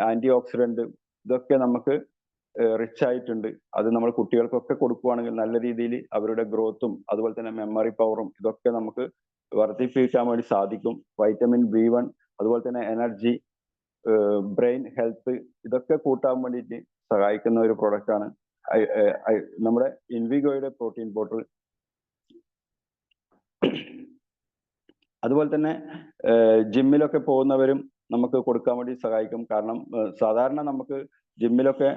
antioxidant ഇതൊക്കെ നമുക്ക് റിച്ച് ആയിട്ടുണ്ട്. അത് നമ്മൾ കുട്ടികൾക്കൊക്കെ കൊടുക്കുകയാണെങ്കിൽ നല്ല രീതിയിൽ അവരുടെ ഗ്രോത്തും അതുപോലെ തന്നെ മെമ്മറി പവറും ഇതൊക്കെ നമുക്ക് വർദ്ധിപ്പിക്കാൻ വേണ്ടി സാധിക്കും. വൈറ്റമിൻ B1 അതുപോലെ തന്നെ എനർജി, ബ്രെയിൻ ഹെൽത്ത് ഇതൊക്കെ കൂട്ടാൻ വേണ്ടിയിട്ട് സഹായിക്കുന്ന ഒരു പ്രൊഡക്റ്റ് ആണ് നമ്മുടെ ഇൻവിഗോയുടെ പ്രോട്ടീൻ പൗഡർ. അതുപോലെ തന്നെ ജിമ്മിലൊക്കെ പോകുന്നവരും നമുക്ക് കൊടുക്കാൻ വേണ്ടി സഹായിക്കും. കാരണം സാധാരണ നമുക്ക് ജിമ്മിലൊക്കെ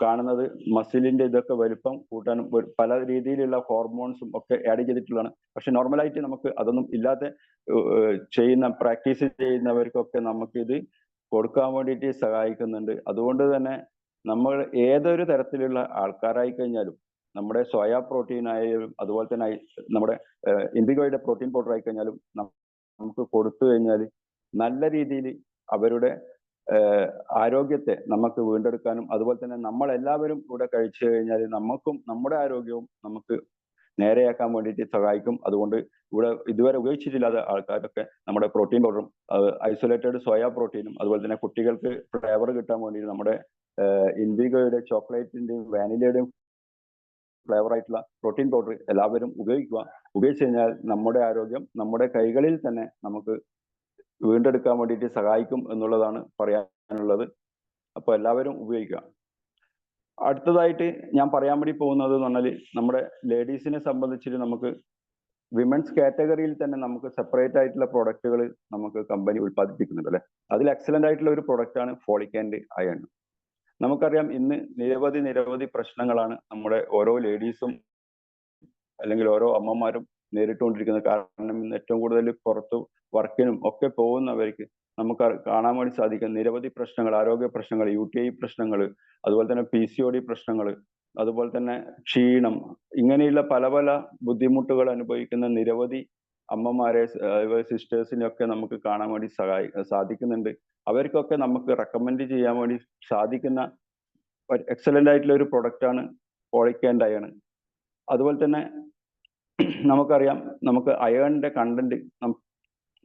കാണുന്നത് മസിലിന്റെ ഇതൊക്കെ വലുപ്പം കൂട്ടാനും പല രീതിയിലുള്ള ഹോർമോൺസും ഒക്കെ ആഡ് ചെയ്തിട്ടുള്ളതാണ്. പക്ഷെ നോർമലായിട്ട് നമുക്ക് അതൊന്നും ഇല്ലാതെ പ്രാക്ടീസ് ചെയ്യുന്നവർക്കൊക്കെ നമുക്കിത് കൊടുക്കാൻ വേണ്ടിയിട്ട് സഹായിക്കുന്നുണ്ട്. അതുകൊണ്ട് തന്നെ നമ്മൾ ഏതൊരു തരത്തിലുള്ള ആൾക്കാരായി കഴിഞ്ഞാലും നമ്മുടെ സോയ പ്രോട്ടീൻ ആയാലും അതുപോലെ തന്നെ നമ്മുടെ ഇൻഡിഗോയുടെ പ്രോട്ടീൻ പൗഡർ ആയി കഴിഞ്ഞാലും നമുക്ക് കൊടുത്തു കഴിഞ്ഞാൽ നല്ല രീതിയിൽ അവരുടെ ആരോഗ്യത്തെ നമുക്ക് വീണ്ടെടുക്കാനും അതുപോലെ തന്നെ നമ്മളെല്ലാവരും ഇവിടെ കഴിച്ചു കഴിഞ്ഞാൽ നമുക്കും നമ്മുടെ ആരോഗ്യവും നമുക്ക് നേരെയാക്കാൻ വേണ്ടിയിട്ട് സഹായിക്കും. അതുകൊണ്ട് ഇവിടെ ഇതുവരെ ഉപയോഗിച്ചിട്ടില്ലാത്ത ആൾക്കാരൊക്കെ നമ്മുടെ പ്രോട്ടീൻ പൗഡറും ഐസൊലേറ്റഡ് സോയ പ്രോട്ടീനും അതുപോലെ തന്നെ കുട്ടികൾക്ക് ഫ്ലേവർ കിട്ടാൻ വേണ്ടിയിട്ട് നമ്മുടെ ഇൻഡിഗോയുടെ ചോക്ലേറ്റിന്റെയും വാനിലയുടെയും ഫ്ലേവർ ആയിട്ടുള്ള പ്രോട്ടീൻ പൗഡർ എല്ലാവരും ഉപയോഗിക്കുക. ഉപയോഗിച്ച് കഴിഞ്ഞാൽ നമ്മുടെ ആരോഗ്യം നമ്മുടെ കൈകളിൽ തന്നെ നമുക്ക് വീണ്ടെടുക്കാൻ വേണ്ടിയിട്ട് സഹായിക്കും എന്നുള്ളതാണ് പറയാനുള്ളത്. അപ്പോൾ എല്ലാവരും ഉപയോഗിക്കുക. അടുത്തതായിട്ട് ഞാൻ പറയാൻ വേണ്ടി പോകുന്നത് എന്ന് പറഞ്ഞാൽ നമ്മുടെ ലേഡീസിനെ സംബന്ധിച്ചിട്ട് നമുക്ക് വിമൻസ് കാറ്റഗറിയിൽ തന്നെ നമുക്ക് സെപ്പറേറ്റ് ആയിട്ടുള്ള പ്രൊഡക്റ്റുകൾ നമുക്ക് കമ്പനി ഉൽപ്പാദിപ്പിക്കുന്നുണ്ട് അല്ലെ. അതിൽ എക്സലന്റ് ആയിട്ടുള്ള ഒരു പ്രൊഡക്റ്റ് ആണ് ഫോളിക് ആൻഡ് അയൺ. നമുക്കറിയാം ഇന്ന് നിരവധി പ്രശ്നങ്ങളാണ് നമ്മുടെ ഓരോ ലേഡീസും അല്ലെങ്കിൽ ഓരോ അമ്മമാരും നേരിട്ടുകൊണ്ടിരിക്കുന്നത്. കാരണം ഇന്ന് ഏറ്റവും കൂടുതൽ പുറത്ത് വർക്കിനും ഒക്കെ പോകുന്നവർക്ക് നമുക്ക് കാണാൻ വേണ്ടി സാധിക്കും നിരവധി പ്രശ്നങ്ങൾ, ആരോഗ്യ പ്രശ്നങ്ങൾ, UTI പ്രശ്നങ്ങൾ, അതുപോലെ തന്നെ PCOD പ്രശ്നങ്ങൾ, അതുപോലെ തന്നെ ക്ഷീണം, ഇങ്ങനെയുള്ള പല ബുദ്ധിമുട്ടുകൾ അനുഭവിക്കുന്ന നിരവധി അമ്മമാരെ, സിസ്റ്റേഴ്സിനെയൊക്കെ നമുക്ക് കാണാൻ വേണ്ടി സാധിക്കുന്നുണ്ട്. അവർക്കൊക്കെ നമുക്ക് റെക്കമെൻഡ് ചെയ്യാൻ വേണ്ടി സാധിക്കുന്ന എക്സലന്റ് ആയിട്ടുള്ള ഒരു പ്രൊഡക്റ്റ് ആണ് ഫോളിക് ആൻഡ് അയൺ. അതുപോലെ തന്നെ നമുക്കറിയാം നമുക്ക് അയണിന്റെ കണ്ടന്റ്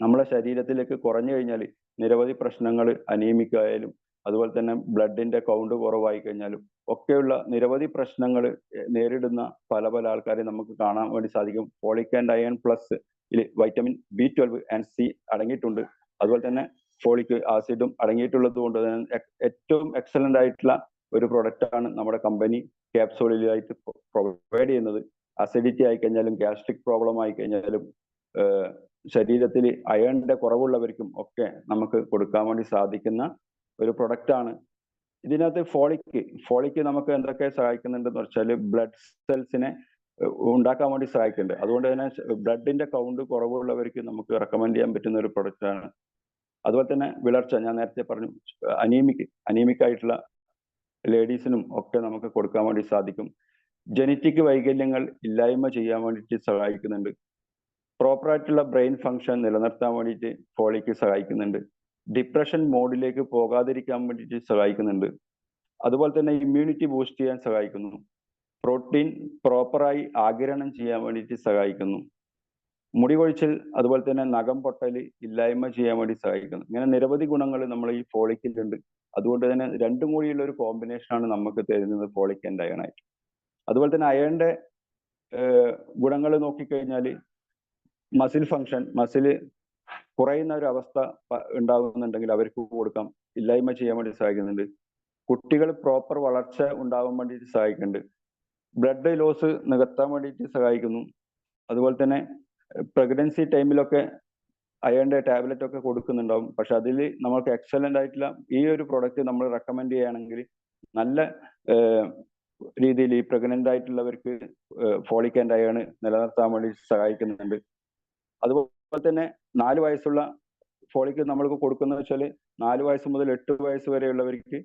നമ്മുടെ ശരീരത്തിലേക്ക് കുറഞ്ഞു കഴിഞ്ഞാൽ നിരവധി പ്രശ്നങ്ങൾ, അനീമിക് ആയാലും അതുപോലെ തന്നെ ബ്ലഡിന്റെ കൗണ്ട് കുറവായി കഴിഞ്ഞാലും ഒക്കെയുള്ള നിരവധി പ്രശ്നങ്ങൾ നേരിടുന്ന പല പല ആൾക്കാരെ നമുക്ക് കാണാൻ വേണ്ടി സാധിക്കും. Folic and iron plus vitamin B12 and C അടങ്ങിയിട്ടുണ്ട്. അതുപോലെ തന്നെ ഫോളിക് ആസിഡും അടങ്ങിയിട്ടുള്ളത് കൊണ്ട് തന്നെ ഏറ്റവും എക്സലന്റ് ആയിട്ടുള്ള ഒരു പ്രൊഡക്റ്റ് ആണ് നമ്മുടെ കമ്പനി ക്യാപ്സൂളിലായിട്ട് പ്രൊവൈഡ് ചെയ്യുന്നത്. അസിഡിറ്റി ആയി കഴിഞ്ഞാലും ഗ്യാസ്ട്രിക് പ്രോബ്ലം ആയി കഴിഞ്ഞാലും ശരീരത്തിൽ അയണിന്റെ കുറവുള്ളവർക്കും ഒക്കെ നമുക്ക് കൊടുക്കാൻ വേണ്ടി സാധിക്കുന്ന ഒരു പ്രൊഡക്റ്റ് ആണ്. ഇതിനകത്ത് ഫോളിക് നമുക്ക് എന്തൊക്കെ സഹായിക്കുന്നുണ്ടെന്ന് വെച്ചാൽ ബ്ലഡ് സെൽസിനെ ഉണ്ടാക്കാൻ വേണ്ടി സഹായിക്കുന്നുണ്ട്. അതുകൊണ്ട് തന്നെ ബ്ലഡിന്റെ കൗണ്ട് കുറവുള്ളവർക്ക് നമുക്ക് റെക്കമെൻഡ് ചെയ്യാൻ പറ്റുന്ന ഒരു പ്രൊഡക്റ്റ് ആണ്. അതുപോലെ തന്നെ വിളർച്ച, ഞാൻ നേരത്തെ പറഞ്ഞു, അനീമിക് ആയിട്ടുള്ള ലേഡീസിനും ഒക്കെ നമുക്ക് കൊടുക്കാൻ വേണ്ടി സാധിക്കും. ജനറ്റിക് വൈകല്യങ്ങൾ ഇല്ലായ്മ ചെയ്യാൻ വേണ്ടിയിട്ട് സഹായിക്കുന്നുണ്ട്. പ്രോപ്പറായിട്ടുള്ള ബ്രെയിൻ ഫംഗ്ഷൻ നിലനിർത്താൻ വേണ്ടിയിട്ട് ഫോളിക് സഹായിക്കുന്നുണ്ട്. ഡിപ്രഷൻ മോഡിലേക്ക് പോകാതിരിക്കാൻ വേണ്ടിയിട്ട് സഹായിക്കുന്നുണ്ട്. അതുപോലെ തന്നെ ഇമ്മ്യൂണിറ്റി ബൂസ്റ്റ് ചെയ്യാൻ സഹായിക്കുന്നു. പ്രോട്ടീൻ പ്രോപ്പറായി ആഗിരണം ചെയ്യാൻ വേണ്ടിയിട്ട് സഹായിക്കുന്നു. മുടി കൊഴിച്ചിൽ അതുപോലെ തന്നെ നഖം പൊട്ടൽ ഇല്ലായ്മ ചെയ്യാൻ വേണ്ടി സഹായിക്കുന്നു. ഇങ്ങനെ നിരവധി ഗുണങ്ങൾ നമ്മൾ ഈ ഫോളിക്കിലുണ്ട്. അതുകൊണ്ട് തന്നെ രണ്ടും കൂടിയുള്ള ഒരു കോമ്പിനേഷനാണ് നമുക്ക് തരുന്നത് ഫോളിക് ആൻഡ് അയൺ ആയിട്ട്. അതുപോലെ തന്നെ അയണിന്റെ ഗുണങ്ങൾ നോക്കിക്കഴിഞ്ഞാൽ മസിൽ ഫങ്ഷൻ, മസിൽ കുറയുന്ന ഒരു അവസ്ഥ ഉണ്ടാകുന്നുണ്ടെങ്കിൽ അവർക്ക് കൊടുക്കാം, ഇല്ലായ്മ ചെയ്യാൻ വേണ്ടി സഹായിക്കുന്നുണ്ട്. കുട്ടികൾ പ്രോപ്പർ വളർച്ച ഉണ്ടാവാൻ വേണ്ടിയിട്ട് സഹായിക്കുന്നുണ്ട്. ബ്ലഡ് ലോസ് നികത്താൻ വേണ്ടിയിട്ട് സഹായിക്കുന്നു. അതുപോലെ തന്നെ പ്രഗ്നൻസി ടൈമിലൊക്കെ അയണിന്റെ ടാബ്ലറ്റ് ഒക്കെ കൊടുക്കുന്നുണ്ടാവും. പക്ഷെ അതിൽ നമുക്ക് എക്സലന്റ് ആയിട്ടുള്ള ഈ ഒരു പ്രൊഡക്റ്റ് നമ്മൾ റെക്കമെൻഡ് ചെയ്യുകയാണെങ്കിൽ നല്ല രീതിയിൽ ഈ പ്രഗ്നന്റ് ആയിട്ടുള്ളവർക്ക് ഫോളിക് ആൻഡ് അയൺ നിലനിർത്താൻ വേണ്ടി സഹായിക്കുന്നുണ്ട്. അതുപോലെ തന്നെ 4 വയസ്സുള്ള ഫോളിക് നമ്മൾക്ക് കൊടുക്കുന്നത് വെച്ചാൽ 4 വയസ്സ് മുതൽ 8 വയസ്സ് വരെയുള്ളവർക്ക്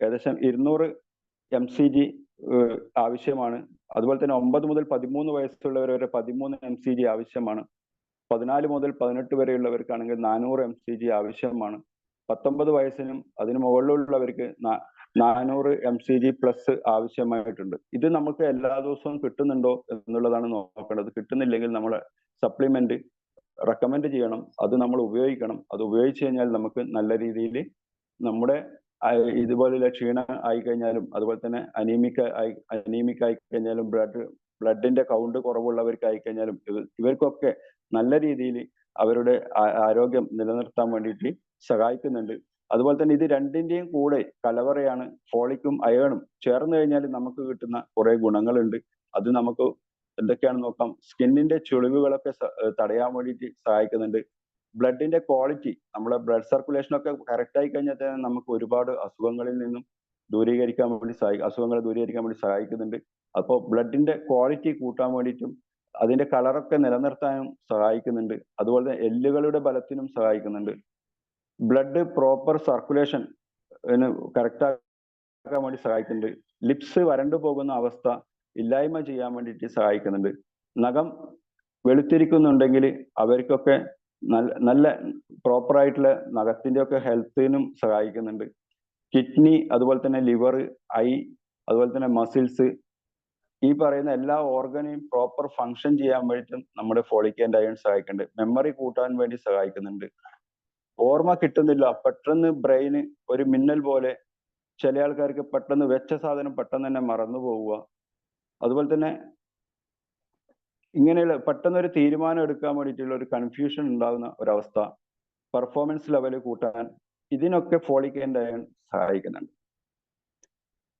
ഏകദേശം 200 mcg ആവശ്യമാണ്. അതുപോലെ തന്നെ 9 മുതൽ 13 വയസ്സുള്ളവർ വരെ 13 mcg ആവശ്യമാണ്. 14 മുതൽ 18 വരെയുള്ളവർക്കാണെങ്കിൽ 400 mcg ആവശ്യമാണ്. 19 വയസ്സിനും അതിന് മുകളിലുള്ളവർക്ക് 400 mcg പ്ലസ് ആവശ്യമായിട്ടുണ്ട്. ഇത് നമുക്ക് എല്ലാ ദിവസവും കിട്ടുന്നുണ്ടോ എന്നുള്ളതാണ് നോക്കേണ്ടത്. കിട്ടുന്നില്ലെങ്കിൽ നമ്മൾ സപ്ലിമെന്റ് റെക്കമെൻഡ് ചെയ്യണം. അത് നമ്മൾ ഉപയോഗിക്കണം. അത് ഉപയോഗിച്ച് കഴിഞ്ഞാൽ നമുക്ക് നല്ല രീതിയിൽ നമ്മുടെ ഇതുപോലുള്ള ക്ഷീണം ആയി കഴിഞ്ഞാലും അതുപോലെ തന്നെ അനീമിക് ആയി കഴിഞ്ഞാലും ബ്ലഡിന്റെ കൗണ്ട് കുറവുള്ളവർക്ക് ആയി കഴിഞ്ഞാലും ഇവർക്കൊക്കെ നല്ല രീതിയിൽ അവരുടെ ആരോഗ്യം നിലനിർത്താൻ വേണ്ടിയിട്ട് സഹായിക്കുന്നുണ്ട്. അതുപോലെ തന്നെ ഇത് രണ്ടിന്റെയും കൂടെ കലവറയാണ് ഫോളിക്കും അയണും. ചേർന്ന് കഴിഞ്ഞാൽ നമുക്ക് കിട്ടുന്ന കുറെ ഗുണങ്ങളുണ്ട്. അത് നമുക്ക് എന്തൊക്കെയാണെന്ന് നോക്കാം. സ്കിന്നിന്റെ ചുളിവുകളൊക്കെ തടയാൻ വേണ്ടിയിട്ട് സഹായിക്കുന്നുണ്ട്. ബ്ലഡിന്റെ ക്വാളിറ്റി, നമ്മുടെ ബ്ലഡ് സർക്കുലേഷൻ ഒക്കെ കറക്റ്റ് ആയി കഴിഞ്ഞാൽ തന്നെ നമുക്ക് ഒരുപാട് അസുഖങ്ങളിൽ നിന്നും അസുഖങ്ങളെ ദൂരീകരിക്കാൻ വേണ്ടി സഹായിക്കുന്നുണ്ട്. അപ്പോൾ ബ്ലഡിന്റെ ക്വാളിറ്റി കൂട്ടാൻ വേണ്ടിയിട്ടും അതിന്റെ കളറൊക്കെ നിലനിർത്താനും സഹായിക്കുന്നുണ്ട്. അതുപോലെ തന്നെ എല്ലുകളുടെ ബലത്തിനും സഹായിക്കുന്നുണ്ട്. ബ്ലഡ് പ്രോപ്പർ സർക്കുലേഷൻ കറക്റ്റ് ആക്കാൻ വേണ്ടി സഹായിക്കുന്നുണ്ട്. ലിപ്സ് വരണ്ടു പോകുന്ന അവസ്ഥ ഇല്ലായ്മ ചെയ്യാൻ വേണ്ടിയിട്ട് സഹായിക്കുന്നുണ്ട്. നഖം വെളുത്തിരിക്കുന്നുണ്ടെങ്കിൽ അവർക്കൊക്കെ നല്ല പ്രോപ്പർ ആയിട്ടുള്ള നഖത്തിന്റെ ഒക്കെ ഹെൽത്തിനും സഹായിക്കുന്നുണ്ട്. കിഡ്നി, അതുപോലെ തന്നെ ലിവർ, ഐ, അതുപോലെ തന്നെ മസിൽസ്, ഈ പറയുന്ന എല്ലാ ഓർഗനെയും പ്രോപ്പർ ഫങ്ഷൻ ചെയ്യാൻ വേണ്ടിയിട്ടും നമ്മുടെ ഫോളിക് ആൻഡ് അയൺ സഹായിക്കുന്നുണ്ട്. മെമ്മറി കൂട്ടാൻ വേണ്ടി സഹായിക്കുന്നുണ്ട്. ഓർമ്മ കിട്ടുന്നില്ല, പെട്ടെന്ന് ബ്രെയിന് ഒരു മിന്നൽ പോലെ ചില ആൾക്കാർക്ക് പെട്ടെന്ന് വെച്ച സാധനം പെട്ടെന്ന് തന്നെ മറന്നു പോവുക. അതുപോലെ തന്നെ ഇങ്ങനെയുള്ള പെട്ടെന്ന് ഒരു തീരുമാനം എടുക്കാൻ വേണ്ടിയിട്ടുള്ള ഒരു കൺഫ്യൂഷൻ ഉണ്ടാകുന്ന ഒരവസ്ഥ, പെർഫോമൻസ് ലെവൽ കൂട്ടാൻ ഇതിനൊക്കെ ഫോളിക് ആൻഡ് അയൺ സഹായിക്കുന്നുണ്ട്.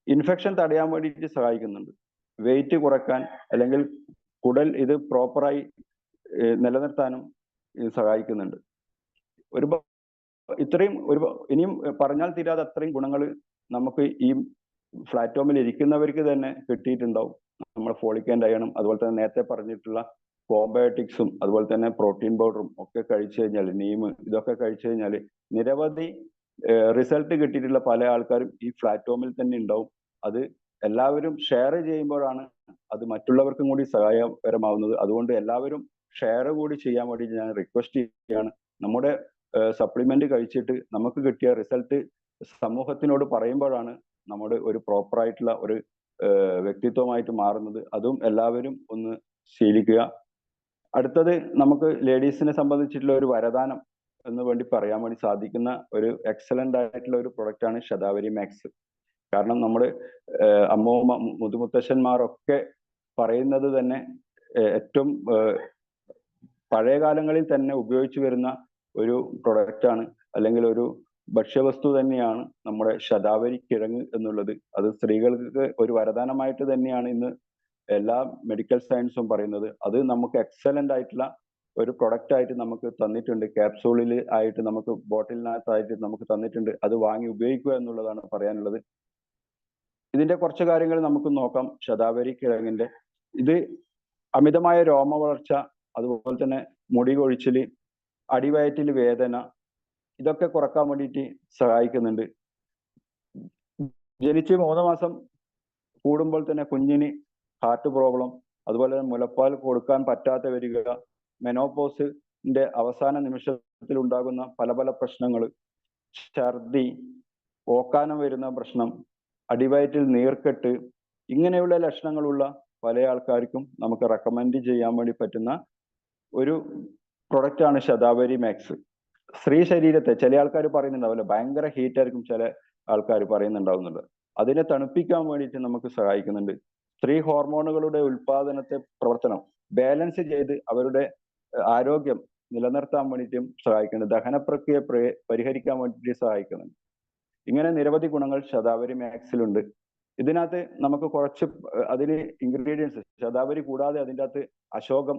ഇൻഫെക്ഷൻ തടയാൻ വേണ്ടിയിട്ട് സഹായിക്കുന്നുണ്ട്. വെയിറ്റ് കുറയ്ക്കാൻ അല്ലെങ്കിൽ കുടൽ ഇത് പ്രോപ്പറായി നിലനിർത്താനും ഇത് സഹായിക്കുന്നുണ്ട്. ഇനിയും പറഞ്ഞാൽ തീരാതെ അത്രയും ഗുണങ്ങൾ നമുക്ക് ഈ പ്ലാറ്റ്ഫോമിൽ ഇരിക്കുന്നവർക്ക് തന്നെ കിട്ടിയിട്ടുണ്ടാവും. നമ്മുടെ ഫോളിക് ആൻഡ് അയണും അതുപോലെ തന്നെ നേരത്തെ പറഞ്ഞിട്ടുള്ള പ്രോബയോട്ടിക്സും അതുപോലെ തന്നെ പ്രോട്ടീൻ പൗഡറും ഒക്കെ കഴിച്ചു കഴിഞ്ഞാൽ, നീം ഇതൊക്കെ കഴിച്ചു കഴിഞ്ഞാൽ നിരവധി റിസൾട്ട് കിട്ടിയിട്ടുള്ള പല ആൾക്കാരും ഈ പ്ലാറ്റ്ഫോമിൽ തന്നെ ഉണ്ടാവും. അത് എല്ലാവരും ഷെയർ ചെയ്യുമ്പോഴാണ് അത് മറ്റുള്ളവർക്കും കൂടി സഹായകരമാവുന്നത്. അതുകൊണ്ട് എല്ലാവരും ഷെയർ കൂടി ചെയ്യാൻ വേണ്ടി ഞാൻ റിക്വസ്റ്റ് ചെയ്യുകയാണ്. നമ്മുടെ സപ്ലിമെന്റ് കഴിച്ചിട്ട് നമുക്ക് കിട്ടിയ റിസൾട്ട് സമൂഹത്തിനോട് പറയുമ്പോഴാണ് നമ്മുടെ ഒരു പ്രോപ്പർ ആയിട്ടുള്ള ഒരു വ്യക്തിത്വമായിട്ട് മാറുന്നത്. അതും എല്ലാവരും ഒന്ന് ശീലിക്കുക. അടുത്തത് നമുക്ക് ലേഡീസിനെ സംബന്ധിച്ചിട്ടുള്ള ഒരു വരദാനം എന്ന് വേണ്ടി പറയാൻ വേണ്ടി സാധിക്കുന്ന ഒരു എക്സലന്റ് ആയിട്ടുള്ള ഒരു പ്രൊഡക്റ്റ് ആണ് ശതാവരി മാക്സ്. കാരണം നമ്മൾ അമ്മൂമ്മ മുതുമുത്തശ്ശന്മാരൊക്കെ പറയുന്നത് തന്നെ ഏറ്റവും പഴയ കാലങ്ങളിൽ തന്നെ ഉപയോഗിച്ചു വരുന്ന ഒരു പ്രൊഡക്റ്റ് ആണ്, അല്ലെങ്കിൽ ഒരു ഭക്ഷ്യവസ്തു തന്നെയാണ് നമ്മുടെ ശതാവരി കിഴങ്ങ് എന്നുള്ളത്. അത് സ്ത്രീകൾക്ക് ഒരു വരദാനമായിട്ട് തന്നെയാണ് ഇന്ന് എല്ലാ മെഡിക്കൽ സയൻസും പറയുന്നത്. അത് നമുക്ക് എക്സലന്റ് ആയിട്ടുള്ള ഒരു പ്രൊഡക്റ്റ് ആയിട്ട് നമുക്ക് തന്നിട്ടുണ്ട്. ക്യാപ്സൂളിൽ ആയിട്ട് നമുക്ക് ബോട്ടിലിനകത്തായിട്ട് നമുക്ക് തന്നിട്ടുണ്ട്. അത് വാങ്ങി ഉപയോഗിക്കുക എന്നുള്ളതാണ് പറയാനുള്ളത്. ഇതിന്റെ കുറച്ച് കാര്യങ്ങൾ നമുക്ക് നോക്കാം. ശതാവരി കിഴങ്ങിന്റെ ഇത് അമിതമായ രോമ വളർച്ച, അതുപോലെ തന്നെ മുടി കൊഴിച്ചില്, അടിവയറ്റിൽ വേദന, ഇതൊക്കെ കുറക്കാൻ വേണ്ടിയിട്ട് സഹായിക്കുന്നുണ്ട്. ജനിച്ച് 3 മാസം കൂടുമ്പോൾ തന്നെ കുഞ്ഞിന് ഹാർട്ട് പ്രോബ്ലം, അതുപോലെ തന്നെ മുലപ്പാൽ കൊടുക്കാൻ പറ്റാതെ വരിക, മെനോപോസിന്റെ അവസാന നിമിഷത്തിൽ ഉണ്ടാകുന്ന പല പല പ്രശ്നങ്ങൾ, ഛർദി, ഓക്കാനം വരുന്ന പ്രശ്നം, അടിവയറ്റിൽ നീർക്കെട്ട്, ഇങ്ങനെയുള്ള ലക്ഷണങ്ങളുള്ള പല ആൾക്കാർക്കും നമുക്ക് റെക്കമെൻഡ് ചെയ്യാൻ വേണ്ടി പറ്റുന്ന ഒരു പ്രൊഡക്റ്റ് ആണ് ശതാവരി മാക്സ്. സ്ത്രീ ശരീരത്തെ ചില ആൾക്കാർ പറയുന്നുണ്ടാവില്ല, ഭയങ്കര ഹീറ്റ് ആയിരിക്കും ചില ആൾക്കാർ പറയുന്നുണ്ടാവുന്നുണ്ട്. അതിനെ തണുപ്പിക്കാൻ വേണ്ടിയിട്ട് നമുക്ക് സഹായിക്കുന്നുണ്ട്. സ്ത്രീ ഹോർമോണുകളുടെ ഉൽപാദനത്തെ പ്രവർത്തനം ബാലൻസ് ചെയ്ത് അവരുടെ ആരോഗ്യം നിലനിർത്താൻ വേണ്ടിയിട്ടും സഹായിക്കുന്നുണ്ട്. ദഹന പ്രക്രിയ പരിഹരിക്കാൻ വേണ്ടിയിട്ട് സഹായിക്കുന്നുണ്ട്. ഇങ്ങനെ നിരവധി ഗുണങ്ങൾ ശതാവരി മാക്സിലുണ്ട്. ഇതിനകത്ത് നമുക്ക് കുറച്ച് അതിന് ഇൻഗ്രീഡിയൻസ് ശതാവരി കൂടാതെ അതിൻ്റെ അകത്ത് അശോകം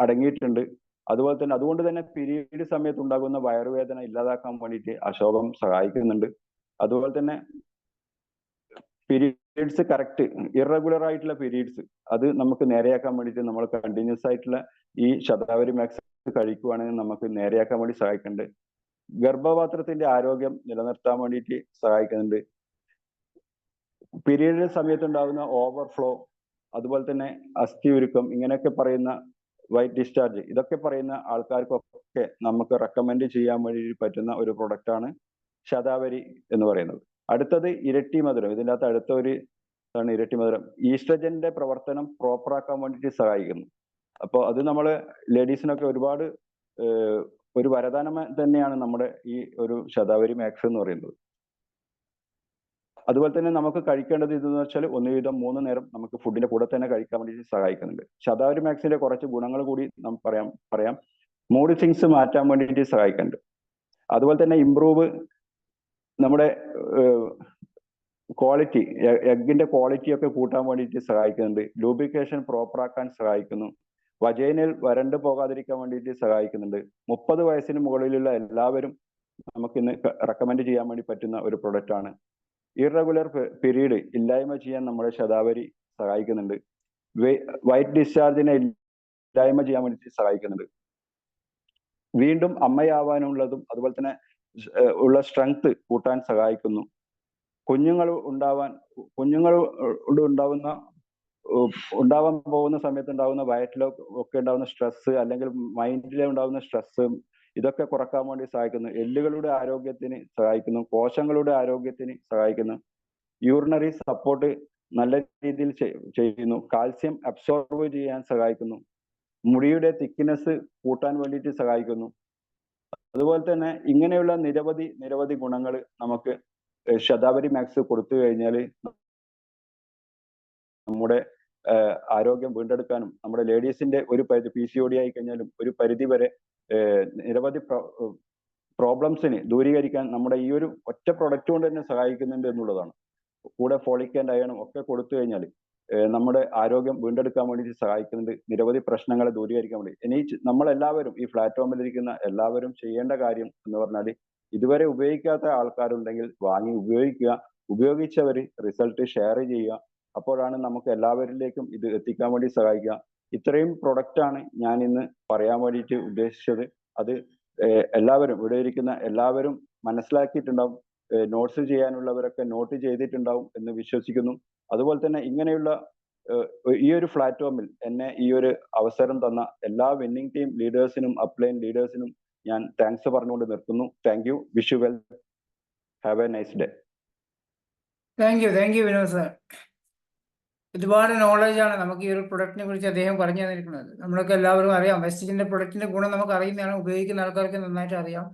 അടങ്ങിയിട്ടുണ്ട്. അതുപോലെ തന്നെ അതുകൊണ്ട് തന്നെ പീരീഡ് സമയത്ത് ഉണ്ടാകുന്ന വയറുവേദന ഇല്ലാതാക്കാൻ വേണ്ടിയിട്ട് അശോകം സഹായിക്കുന്നുണ്ട്. അതുപോലെ തന്നെ പീരീഡ്സ് കറക്റ്റ് ഇറഗുലർ ആയിട്ടുള്ള പീരീഡ്സ് അത് നമുക്ക് നേരെയാക്കാൻ വേണ്ടിയിട്ട് നമ്മൾ കണ്ടിന്യൂസ് ആയിട്ടുള്ള ഈ ശതാവരി മാക്സ് കഴിക്കുവാണെങ്കിൽ നമുക്ക് നേരെയാക്കാൻ വേണ്ടി സഹായിക്കുന്നുണ്ട്. ഗർഭപാത്രത്തിന്റെ ആരോഗ്യം നിലനിർത്താൻ വേണ്ടിയിട്ട് സഹായിക്കുന്നുണ്ട്. പീരീഡ് സമയത്ത് ഉണ്ടാകുന്ന ഓവർഫ്ലോ, അതുപോലെ തന്നെ അസ്ഥി ഉരുക്കം, ഇങ്ങനെയൊക്കെ പറയുന്ന വൈറ്റ് ഡിസ്ചാർജ്, ഇതൊക്കെ പറയുന്ന ആൾക്കാർക്കൊക്കെ നമുക്ക് റെക്കമെൻഡ് ചെയ്യാൻ വേണ്ടി പറ്റുന്ന ഒരു പ്രൊഡക്റ്റ് ആണ് ശതാവരി എന്ന് പറയുന്നത്. അടുത്തത് ഇരട്ടി മധുരം. ഇതിൻ്റെ അകത്ത് അടുത്ത ഒരു ആണ് ഇരട്ടി മധുരം. ഈസ്ട്രജന്റെ പ്രവർത്തനം പ്രോപ്പർ ആക്കാൻ വേണ്ടിയിട്ട് സഹായിക്കുന്നു. അപ്പോൾ അത് നമ്മൾ ലേഡീസിനൊക്കെ ഒരുപാട് ഒരു വരദാനം തന്നെയാണ് നമ്മുടെ ഈ ഒരു ശതാവരി മാക്സ് എന്ന് പറയുന്നത്. അതുപോലെ തന്നെ നമുക്ക് കഴിക്കേണ്ടത് ഇതെന്ന് വെച്ചാൽ 1 വീതം 3 നേരം നമുക്ക് ഫുഡിന്റെ കൂടെ തന്നെ കഴിക്കാൻ വേണ്ടി സഹായിക്കുന്നുണ്ട്. ശതാവരി മാക്സിന്റെ കുറച്ച് ഗുണങ്ങൾ കൂടി പറയാം. മൂഡ് സ്വിങ്സ് മാറ്റാൻ വേണ്ടിയിട്ട് സഹായിക്കുന്നുണ്ട്. അതുപോലെ തന്നെ ഇംപ്രൂവ് നമ്മുടെ ക്വാളിറ്റി, എഗ്ഗിന്റെ ക്വാളിറ്റി ഒക്കെ കൂട്ടാൻ വേണ്ടിയിട്ട് സഹായിക്കുന്നുണ്ട്. ലൂബ്രിക്കേഷൻ പ്രോപ്പർ ആക്കാൻ സഹായിക്കുന്നു. വജൈനൽ വരണ്ട് പോകാതിരിക്കാൻ വേണ്ടിയിട്ട് സഹായിക്കുന്നുണ്ട്. 30 വയസ്സിന് മുകളിലുള്ള എല്ലാവരും നമുക്കിന്ന് റെക്കമെൻഡ് ചെയ്യാൻ വേണ്ടി പറ്റുന്ന ഒരു പ്രൊഡക്റ്റ് ആണ്. ഇറഗുലർ പീരീഡ് ഇല്ലായ്മ ചെയ്യാൻ നമ്മുടെ ശതാവരി സഹായിക്കുന്നുണ്ട്. വൈറ്റ് ഡിസ്ചാർജിനെ ഇല്ലായ്മ ചെയ്യാൻ വേണ്ടി സഹായിക്കുന്നുണ്ട്. വീണ്ടും അമ്മയാവാനുള്ളതും അതുപോലെ തന്നെ ഉള്ള സ്ട്രെങ്ത് കൂട്ടാൻ സഹായിക്കുന്നു. കുഞ്ഞുങ്ങൾ ഉണ്ടാവാൻ പോകുന്ന സമയത്ത് ഉണ്ടാകുന്ന വയറ്റിലോ ഒക്കെ ഉണ്ടാകുന്ന സ്ട്രെസ്, അല്ലെങ്കിൽ മൈൻഡിലെ ഉണ്ടാകുന്ന സ്ട്രെസ്, ഇതൊക്കെ കുറക്കാൻ വേണ്ടി സഹായിക്കുന്നു. എല്ലുകളുടെ ആരോഗ്യത്തിന് സഹായിക്കുന്നു. കോശങ്ങളുടെ ആരോഗ്യത്തിന് സഹായിക്കുന്നു. യൂറിനറി സപ്പോർട്ട് നല്ല രീതിയിൽ ചെയ്യുന്നു. കാൽസ്യം അബ്സോർബ് ചെയ്യാൻ സഹായിക്കുന്നു. മുടിയുടെ തിക്നെസ് കൂട്ടാൻ വേണ്ടിയിട്ട് സഹായിക്കുന്നു. അതുപോലെ തന്നെ ഇങ്ങനെയുള്ള നിരവധി ഗുണങ്ങൾ നമുക്ക് ശതാവരി മാക്സ് കൊടുത്തു കഴിഞ്ഞാൽ നമ്മുടെ ആരോഗ്യം വീണ്ടെടുക്കാനും, നമ്മുടെ ലേഡീസിന്റെ ഒരു പരിധി PCOD ആയി കഴിഞ്ഞാലും ഒരു പരിധി വരെ നിരവധി പ്രോബ്ലംസിന് ദൂരീകരിക്കാൻ നമ്മുടെ ഈ ഒരു ഒറ്റ പ്രൊഡക്റ്റ് കൊണ്ട് തന്നെ സഹായിക്കുന്നുണ്ട് എന്നുള്ളതാണ്. കൂടെ ഫോളിക് ആൻഡ് അയണും ഒക്കെ കൊടുത്തു കഴിഞ്ഞാൽ നമ്മുടെ ആരോഗ്യം വീണ്ടെടുക്കാൻ വേണ്ടി സഹായിക്കുന്നുണ്ട്. നിരവധി പ്രശ്നങ്ങളെ ദൂരീകരിക്കാൻ വേണ്ടി. ഇനി നമ്മളെല്ലാവരും ഈ പ്ലാറ്റ്ഫോമിലിരിക്കുന്ന എല്ലാവരും ചെയ്യേണ്ട കാര്യം എന്ന് പറഞ്ഞാൽ, ഇതുവരെ ഉപയോഗിക്കാത്ത ആൾക്കാരുണ്ടെങ്കിൽ വാങ്ങി ഉപയോഗിക്കുക. ഉപയോഗിച്ചവർ റിസൾട്ട് ഷെയർ ചെയ്യുക. അപ്പോഴാണ് നമുക്ക് എല്ലാവരിലേക്കും ഇത് എത്തിക്കാൻ വേണ്ടി സഹായിക്കുക. ഇത്രയും പ്രൊഡക്റ്റ് ആണ് ഞാൻ ഇന്ന് പറയാൻ വേണ്ടിയിട്ട് ഉദ്ദേശിച്ചത്. അത് എല്ലാവരും ഇവിടെ ഇരിക്കുന്ന എല്ലാവരും മനസ്സിലാക്കിയിട്ടുണ്ടാവും. നോട്ട്സ് ചെയ്യാനുള്ളവരൊക്കെ നോട്ട് ചെയ്തിട്ടുണ്ടാവും എന്ന് വിശ്വസിക്കുന്നു. അതുപോലെ തന്നെ ഇങ്ങനെയുള്ള ഈ ഒരു പ്ലാറ്റ്ഫോമിൽ എന്നെ ഈ ഒരു അവസരം തന്ന എല്ലാ വിന്നിംഗ് ടീം ലീഡേഴ്സിനും അപ്ലൈൻ ലീഡേഴ്സിനും ഞാൻ താങ്ക്സ് പറഞ്ഞുകൊണ്ട് നിർത്തുന്നു. Thank you. Wish you well. Have A nice day. Thank you Vinod sir. ഒരുപാട് നോളജാണ് നമുക്ക് ഈ ഒരു പ്രൊഡക്റ്റിനെ കുറിച്ച് അദ്ദേഹം പറഞ്ഞു തന്നിരിക്കുന്നത്. നമ്മളൊക്കെ എല്ലാവരും അറിയാം, വെസ്റ്റിജിന്റെ പ്രൊഡക്റ്റിന്റെ ഗുണം നമുക്ക് അറിയുന്നതാണ്, ഉപയോഗിക്കുന്ന ആൾക്കാർക്ക് നന്നായിട്ട് അറിയാം.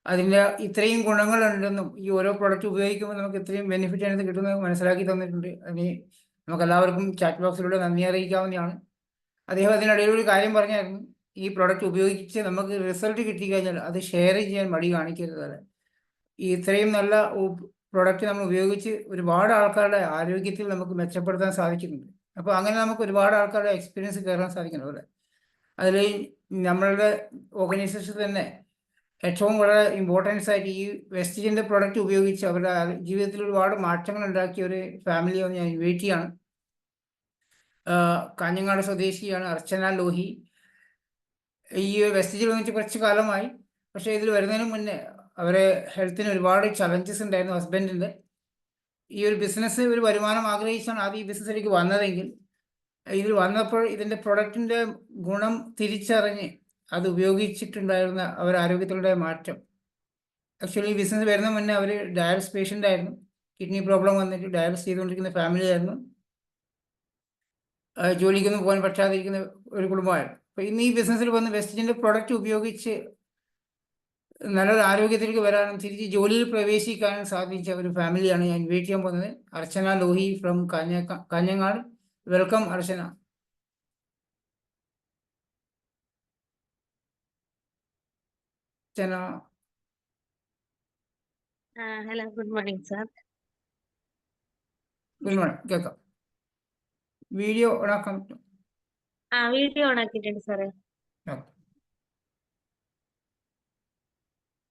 അതിൻ്റെ ഇത്രയും ഗുണങ്ങളുണ്ടെന്നും ഈ ഓരോ പ്രൊഡക്റ്റ് ഉപയോഗിക്കുമ്പോൾ നമുക്ക് ഇത്രയും ബെനിഫിറ്റ് അതിനകത്ത് കിട്ടുന്നത് മനസ്സിലാക്കി തന്നിട്ടുണ്ട്. അതിന് നമുക്ക് എല്ലാവർക്കും ചാറ്റ് ബോക്സിലൂടെ നന്ദി അറിയിക്കാവുന്നതാണ്. അദ്ദേഹം അതിനിടയിൽ ഒരു കാര്യം പറഞ്ഞായിരുന്നു, ഈ പ്രൊഡക്റ്റ് ഉപയോഗിച്ച് നമുക്ക് റിസൾട്ട് കിട്ടിക്കഴിഞ്ഞാൽ അത് ഷെയർ ചെയ്യാൻ മടി കാണിക്കരുത്. ഈ ഇത്രയും നല്ല പ്രൊഡക്റ്റ് നമ്മൾ ഉപയോഗിച്ച് ഒരുപാട് ആൾക്കാരുടെ ആരോഗ്യത്തിൽ നമുക്ക് മെച്ചപ്പെടുത്താൻ സാധിക്കുന്നുണ്ട്. അപ്പോൾ അങ്ങനെ നമുക്ക് ഒരുപാട് ആൾക്കാരുടെ എക്സ്പീരിയൻസ് കയറാൻ സാധിക്കുന്നു. അവിടെ അതിൽ നമ്മളുടെ ഓർഗനൈസേഷൻ തന്നെ ഏറ്റവും വളരെ ഇമ്പോർട്ടൻസ് ആയിട്ട് ഈ വെസ്റ്റിജിന്റെ പ്രൊഡക്റ്റ് ഉപയോഗിച്ച് അവരുടെ ജീവിതത്തിൽ ഒരുപാട് മാറ്റങ്ങൾ ഉണ്ടാക്കിയ ഒരു ഫാമിലിയെ ഞാൻ ഇൻവൈറ്റ് ചെയ്യാണ്. കാഞ്ഞങ്ങാട് സ്വദേശിയാണ് അർച്ചന ലോഹി. ഈ വെസ്റ്റിജിൽ വന്നിട്ട് കുറച്ച് കാലമായി, പക്ഷേ ഇതിൽ വരുന്നതിന് മുന്നേ അവരെ ഹെൽത്തിന് ഒരുപാട് ചലഞ്ചസ് ഉണ്ടായിരുന്നു ഹസ്ബൻഡിൻ്റെ. ഈ ഒരു ബിസിനസ് ഒരു വരുമാനം ആഗ്രഹിച്ചാണ് ആദ്യം ഈ ബിസിനസ്സിലേക്ക് വന്നതെങ്കിൽ ഇതിൽ വന്നപ്പോൾ ഇതിൻ്റെ പ്രൊഡക്റ്റിൻ്റെ ഗുണം തിരിച്ചറിഞ്ഞ് അത് ഉപയോഗിച്ചിട്ടുണ്ടായിരുന്ന അവർ ആരോഗ്യത്തിലുള്ള മാറ്റം. ആക്ച്വലി ഈ ബിസിനസ് വരുന്ന മുന്നേ അവർ ഡയാലിസിസ് പേഷ്യൻ്റ് ആയിരുന്നു. കിഡ്നി പ്രോബ്ലം വന്നിട്ട് ഡയാലിസിസ് ചെയ്തുകൊണ്ടിരിക്കുന്ന ഫാമിലി ആയിരുന്നു. ജോലിക്കൊന്നും പോകാൻ പറ്റാതിരിക്കുന്ന ഒരു കുടുംബമായിരുന്നു. അപ്പോൾ ഇന്ന് ഈ ബിസിനസ്സിൽ വന്ന് വെസ്റ്റിജിൻ്റെ പ്രൊഡക്റ്റ് ഉപയോഗിച്ച് നല്ലൊരു ആരോഗ്യത്തിലേക്ക് വരാനും തിരിച്ച് ജോലിയിൽ പ്രവേശിക്കാനും സാധിച്ച ഒരു ഫാമിലിയാണ് ഞാൻ ഇൻവൈറ്റ് ചെയ്യാൻ പോകുന്നത്. Archana Lohi from Kanhangad. Welcome Archana. Archana, hello, good morning sir. Good morning. കേൾക്കാം. വീഡിയോ ഓണാക്കാൻ പറ്റും? വീഡിയോ ഓൺ ആക്കിയിട്ടുണ്ട് സാറേ.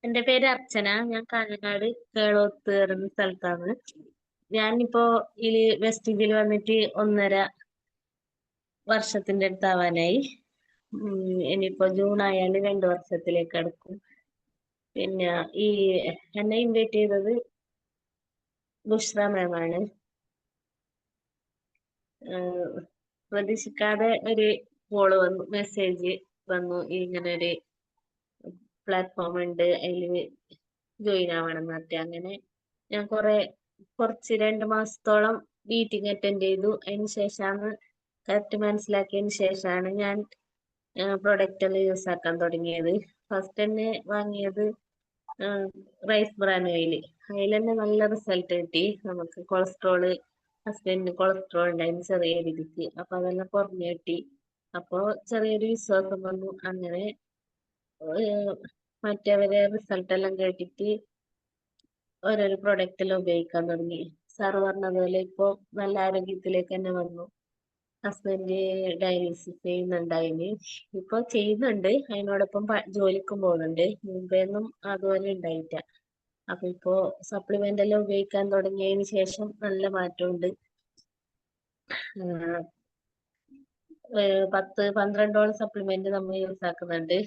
എൻ്റെ പേര് അർച്ചന. ഞാൻ കാഞ്ഞങ്ങാട് കേളോത്ത് എന്ന സ്ഥലത്താണ്. ഞാനിപ്പോ വെസ്റ്റിജിൽ വന്നിട്ട് 1.5 വർഷത്തിന്റെ അടുത്താവാനായി. ഇനിയിപ്പോ ജൂൺ ആയാലും 2 വർഷത്തിലേക്ക് അടുക്കും. പിന്നെ എന്നെ ഇൻവൈറ്റ് ചെയ്തത് ബുഷ്ര മാമാണ്. പ്രതീക്ഷിക്കാതെ ഒരു കോള് വന്നു, മെസ്സേജ് വന്നു, ഇങ്ങനെ ഒരു പ്ലാറ്റ്ഫോം ഉണ്ട്, അതിൽ ജോയിൻ ആവണം എന്നൊക്കെ. അങ്ങനെ ഞാൻ കുറച്ച് 2 മാസത്തോളം മീറ്റിംഗ് അറ്റൻഡ് ചെയ്തു. അതിന് ശേഷമാണ് കറക്റ്റ് മനസ്സിലാക്കിയതിന് ശേഷമാണ് ഞാൻ പ്രൊഡക്റ്റ് എല്ലാം യൂസ് ആക്കാൻ തുടങ്ങിയത്. ഫസ്റ്റ് തന്നെ വാങ്ങിയത് റൈസ് ബ്രാൻ ഓയിൽ. അതിൽ തന്നെ നല്ല റിസൾട്ട് കിട്ടി. നമുക്ക് ഹസ്ബൻഡിന് കൊളസ്ട്രോൾ ഉണ്ടായിരുന്നു ചെറിയ രീതിക്ക്. അപ്പൊ അതെല്ലാം കുറഞ്ഞു കിട്ടി. അപ്പോൾ ചെറിയൊരു വിശ്വാസം വന്നു. അങ്ങനെ മറ്റവരെ റിസൾട്ട് എല്ലാം കേട്ടിട്ട് ഓരോരോ പ്രൊഡക്റ്റ് എല്ലാം ഉപയോഗിക്കാൻ തുടങ്ങി. സാറ് പറഞ്ഞതുപോലെ ഇപ്പൊ നല്ല ആരോഗ്യത്തിലേക്ക് തന്നെ വന്നു. ഹസ്ബൻഡ് ഡയാലിസിസ് ചെയ്യുന്നുണ്ടായിന്, ഇപ്പൊ ചെയ്യുന്നുണ്ട്. അതിനോടൊപ്പം ജോലിക്കും പോകുന്നുണ്ട്. മുമ്പേന്നും അതുപോലെ ഉണ്ടായിട്ട. അപ്പൊ ഇപ്പോ സപ്ലിമെന്റ് എല്ലാം ഉപയോഗിക്കാൻ തുടങ്ങിയതിന് ശേഷം നല്ല മാറ്റമുണ്ട്. 10-12 സപ്ലിമെന്റ് നമ്മൾ യൂസ് ആക്കുന്നുണ്ട്.